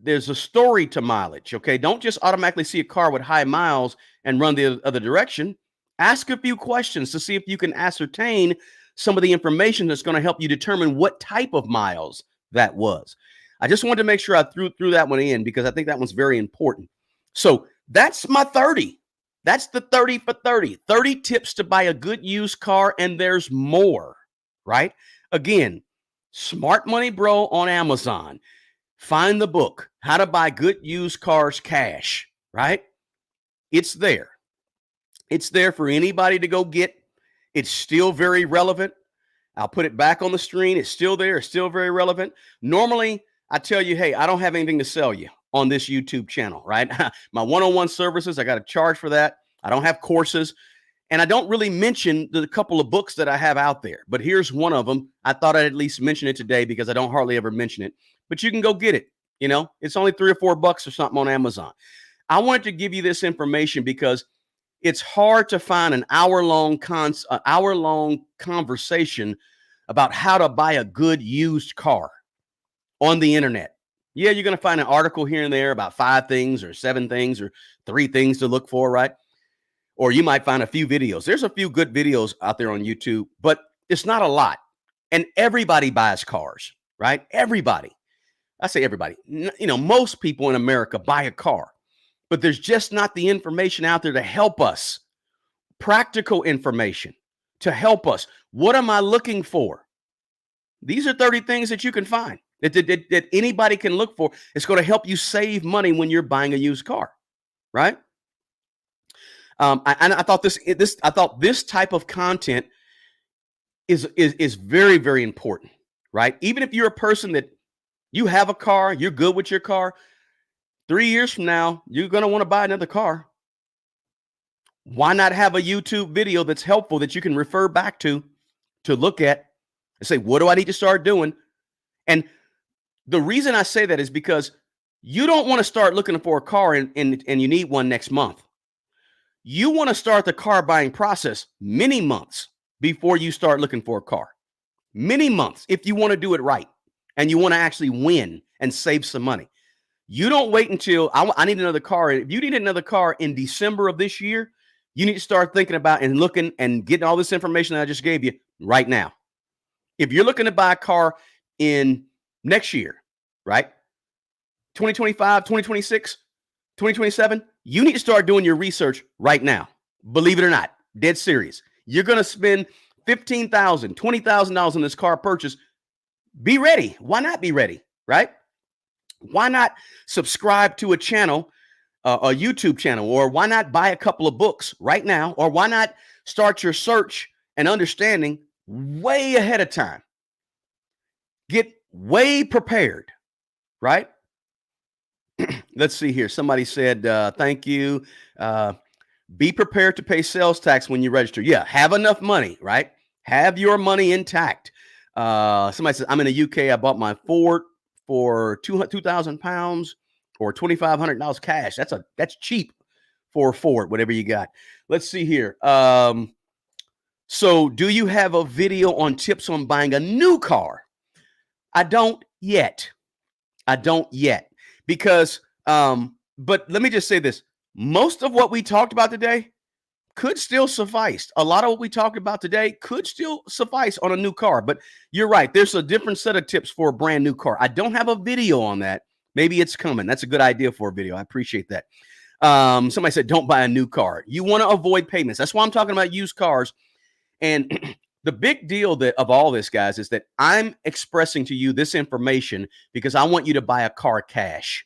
There's a story to mileage, okay? Don't just automatically see a car with high miles and run the other direction. Ask a few questions to see if you can ascertain some of the information that's going to help you determine what type of miles that was. I just wanted to make sure I threw that one in because I think that one's very important. So that's my 30. That's the 30 for 30. 30 tips to buy a good used car, and there's more, right? Again, Smart Money Bro on Amazon. Find the book, How to Buy Good Used Cars Cash, right? It's there. It's there for anybody to go get. It's still very relevant. I'll put it back on the screen. It's still there. It's still very relevant. Normally, I tell you, hey, I don't have anything to sell you on this YouTube channel, right? My one-on-one services, I got to charge for that. I don't have courses. And I don't really mention the couple of books that I have out there. But here's one of them. I thought I'd at least mention it today because I don't hardly ever mention it. But you can go get it. It's only $3 or $4 or something on Amazon. I wanted to give you this information because it's hard to find an hour-long conversation about how to buy a good used car on the internet. Yeah, you're going to find an article here and there about 5 things or 7 things or 3 things to look for, right? Or you might find a few videos. There's a few good videos out there on YouTube, but it's not a lot. And everybody buys cars, right? Everybody. I say everybody. Most people in America buy a car, but there's just not the information out there to help us. Practical information to help us. What am I looking for? These are 30 things that you can find that anybody can look for. It's going to help you save money when you're buying a used car, right? I thought this type of content is very, very important, right? Even if you're a person that you have a car, you're good with your car, 3 years from now, you're going to want to buy another car. Why not have a YouTube video that's helpful that you can refer back to look at and say, what do I need to start doing? And the reason I say that is because you don't want to start looking for a car and you need one next month. You want to start the car buying process many months before you start looking for a car. Many months if you want to do it right and you want to actually win and save some money. You don't wait until I need another car. If you need another car in December of this year, you need to start thinking about and looking and getting all this information that I just gave you right now. If you're looking to buy a car in next year, right? 2025, 2026, 2027, you need to start doing your research right now. Believe it or not, dead serious. You're going to spend $15,000, $20,000 on this car purchase. Be ready. Why not be ready, right? Why not subscribe to a channel, a YouTube channel, or why not buy a couple of books right now? Or why not start your search and understanding way ahead of time? Get way prepared, right? Let's see here. Somebody said, thank you. Be prepared to pay sales tax when you register. Yeah, have enough money, right? Have your money intact. Somebody says, I'm in the UK. I bought my Ford for 2,000 pounds or $2,500 cash. That's cheap for a Ford, whatever you got. Let's see here. So do you have a video on tips on buying a new car? I don't yet. Because, but let me just say this. Most of what we talked about today could still suffice. A lot of what we talked about today could still suffice on a new car, but you're right. There's a different set of tips for a brand new car. I don't have a video on that. Maybe it's coming. That's a good idea for a video. I appreciate that. Somebody said, don't buy a new car. You want to avoid payments. That's why I'm talking about used cars. And the big deal of all this, guys, is that I'm expressing to you this information because I want you to buy a car cash.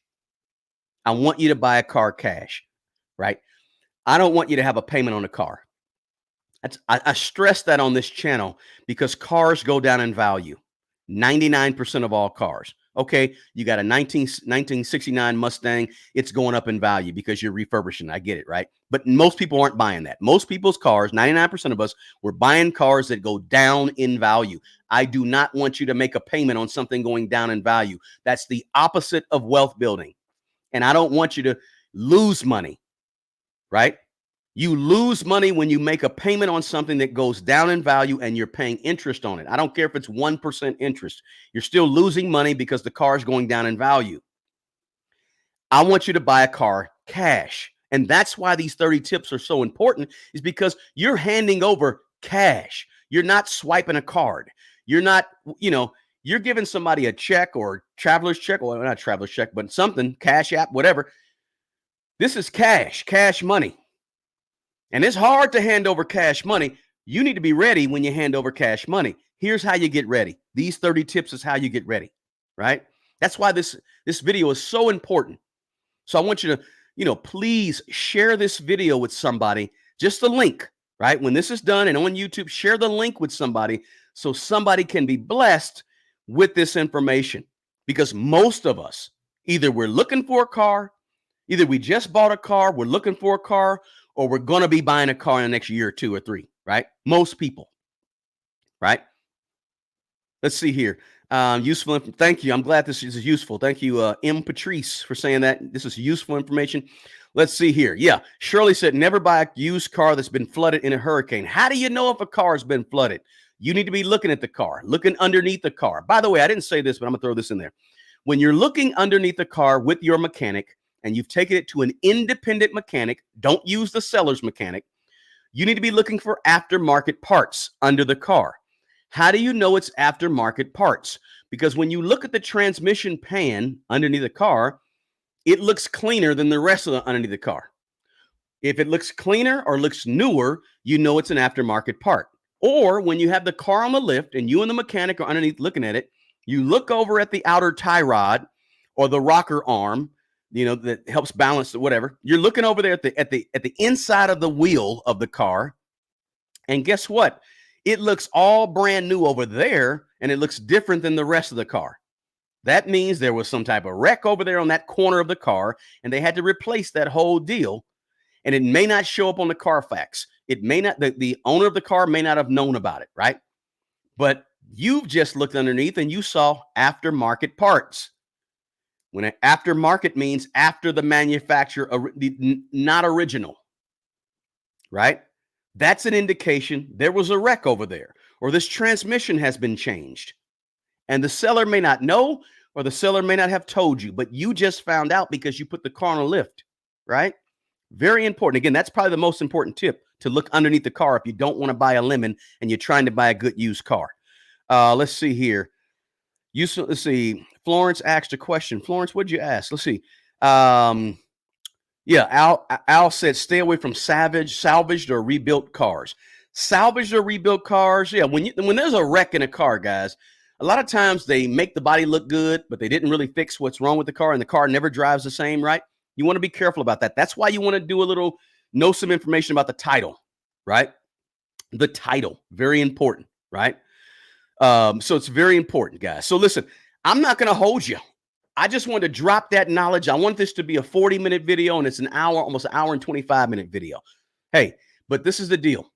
I want you to buy a car cash, right? I don't want you to have a payment on a car. I stress that on this channel because cars go down in value. 99% of all cars. Okay, you got a 1969 Mustang. It's going up in value because you're refurbishing. I get it, right? But most people aren't buying that. Most people's cars, 99% of us, we're buying cars that go down in value. I do not want you to make a payment on something going down in value. That's the opposite of wealth building. And I don't want you to lose money, right? You lose money when you make a payment on something that goes down in value and you're paying interest on it. I don't care if it's 1% interest. You're still losing money because the car is going down in value. I want you to buy a car cash. And that's why these 30 tips are so important, is because you're handing over cash. You're not swiping a card. You're not, you're giving somebody a check or traveler's check, or not traveler's check, but something, Cash App, whatever. This is cash money. And it's hard to hand over cash money. You need to be ready when you hand over cash money. Here's how you get ready. These 30 tips is how you get ready, right? That's why this video is so important. So I want you to, please share this video with somebody, just the link, right? When this is done and on YouTube, share the link with somebody so somebody can be blessed with this information. Because most of us, either we're looking for a car, either we just bought a car, we're looking for a car, or we're going to be buying a car in the next year or 2 or 3, right? Most people, right? Let's see here. Useful. Thank you. I'm glad this is useful. Thank you, M. Patrice, for saying that. This is useful information. Let's see here. Yeah. Shirley said, never buy a used car that's been flooded in a hurricane. How do you know if a car has been flooded? You need to be looking at the car, looking underneath the car. By the way, I didn't say this, but I'm going to throw this in there. When you're looking underneath the car with your mechanic, and you've taken it to an independent mechanic, don't use the seller's mechanic, you need to be looking for aftermarket parts under the car. How do you know it's aftermarket parts? Because when you look at the transmission pan underneath the car, it looks cleaner than the rest of the underneath the car. If it looks cleaner or looks newer, you know it's an aftermarket part. Or when you have the car on the lift and you and the mechanic are underneath looking at it, you look over at the outer tie rod or the rocker arm, that helps balance whatever. You're looking over there at the inside of the wheel of the car. And guess what? It looks all brand new over there, and it looks different than the rest of the car. That means there was some type of wreck over there on that corner of the car, and they had to replace that whole deal. And it may not show up on the Carfax. It may not, the owner of the car may not have known about it, right? But you've just looked underneath and you saw aftermarket parts. When an aftermarket means after the manufacturer, not original, right? That's an indication there was a wreck over there, or this transmission has been changed. And the seller may not know, or the seller may not have told you, but you just found out because you put the car on a lift, right? Very important. Again, that's probably the most important tip, to look underneath the car if you don't want to buy a lemon and you're trying to buy a good used car. Let's see here. Let's see. Florence asked a question. Florence, what'd you ask? Let's see. Yeah, Al said, stay away from salvaged or rebuilt cars. Salvaged or rebuilt cars. Yeah, when there's a wreck in a car, guys, a lot of times they make the body look good, but they didn't really fix what's wrong with the car, and the car never drives the same, right? You want to be careful about that. That's why you want to know some information about the title, right? The title, very important, right? So it's very important, guys. So listen, I'm not going to hold you. I just wanted to drop that knowledge. I want this to be a 40-minute video, and it's almost an hour and 25-minute video. Hey, but this is the deal.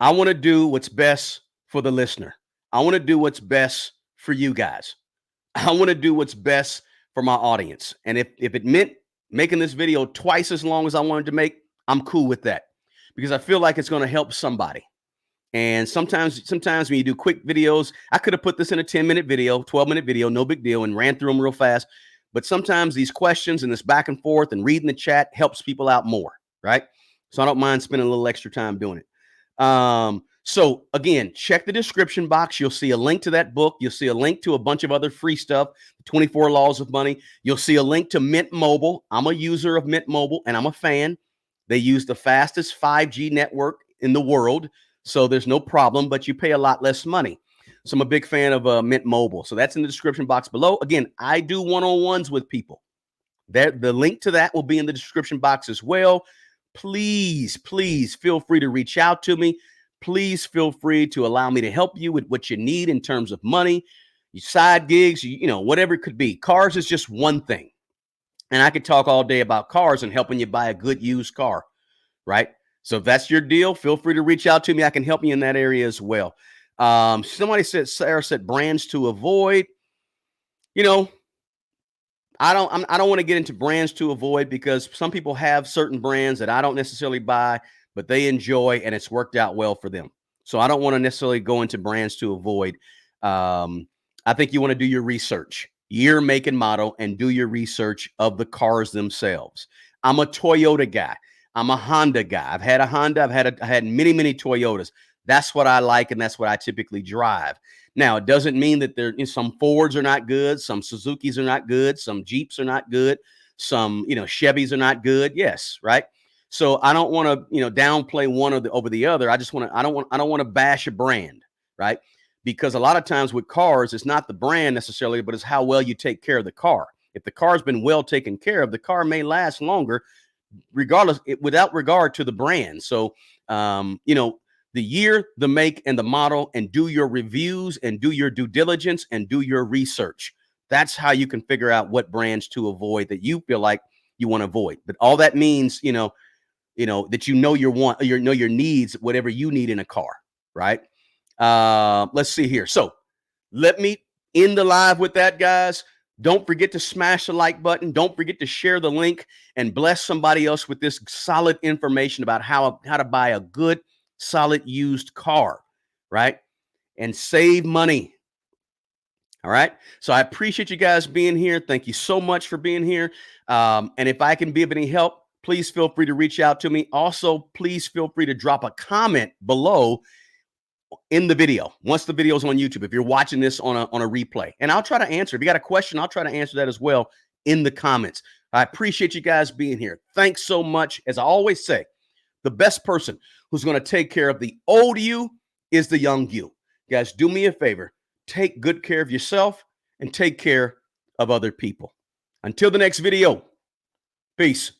I want to do what's best for the listener. I want to do what's best for you guys. I want to do what's best for my audience. And if it meant making this video twice as long as I wanted to make, I'm cool with that because I feel like it's going to help somebody. And sometimes when you do quick videos, I could have put this in a 10-minute video, 12-minute video, no big deal, and ran through them real fast. But sometimes these questions and this back and forth and reading the chat helps people out more, right? So I don't mind spending a little extra time doing it. So again, check the description box. You'll see a link to that book. You'll see a link to a bunch of other free stuff, 24 Laws of Money. You'll see a link to Mint Mobile. I'm a user of Mint Mobile, and I'm a fan. They use the fastest 5G network in the world, so there's no problem, but you pay a lot less money. So I'm a big fan of Mint Mobile. So that's in the description box below. Again, I do one-on-ones with people. The link to that will be in the description box as well. Please, please feel free to reach out to me. Please feel free to allow me to help you with what you need in terms of money, your side gigs, you know, whatever it could be. Cars is just one thing. And I could talk all day about cars and helping you buy a good used car, right? So if that's your deal, feel free to reach out to me. I can help you in that area as well. Somebody said, Sarah said, brands to avoid. You know, I don't want to get into brands to avoid because some people have certain brands that I don't necessarily buy, but they enjoy and it's worked out well for them. So I don't want to necessarily go into brands to avoid. I think you want to do your research, year, make, and model, and do your research of the cars themselves. I'm a Toyota guy. I'm a Honda guy. I've had a Honda. I had many, many Toyotas. That's what I like, and that's what I typically drive. Now, it doesn't mean that some Fords are not good, some Suzukis are not good, some Jeeps are not good, some Chevys are not good. Yes, right. So I don't want to downplay one over the other. I don't want to bash a brand, right? Because a lot of times with cars, it's not the brand necessarily, but it's how well you take care of the car. If the car's been well taken care of, the car may last longer, without regard to the brand. So the year, the make, and the model, and do your reviews and do your due diligence and do your research. That's how you can figure out what brands to avoid that you feel like you want to avoid. But all that means, that your needs, whatever you need in a car, right? Let's see here. So let me end the live with that, guys. Don't forget to smash the like button. Don't forget to share the link and bless somebody else with this solid information about how to buy a good, solid used car, right? And save money. All right. So I appreciate you guys being here. Thank you so much for being here. And if I can be of any help, please feel free to reach out to me. Also, please feel free to drop a comment below in the video once the video is on YouTube, if you're watching this on a replay, and I'll try to answer. If you got a question, I'll try to answer that as well in the comments. I appreciate you guys being here. Thanks so much. As I always say, the best person who's going to take care of the old you is the young you. Guys, do me a favor. Take good care of yourself and take care of other people. Until the next video, peace.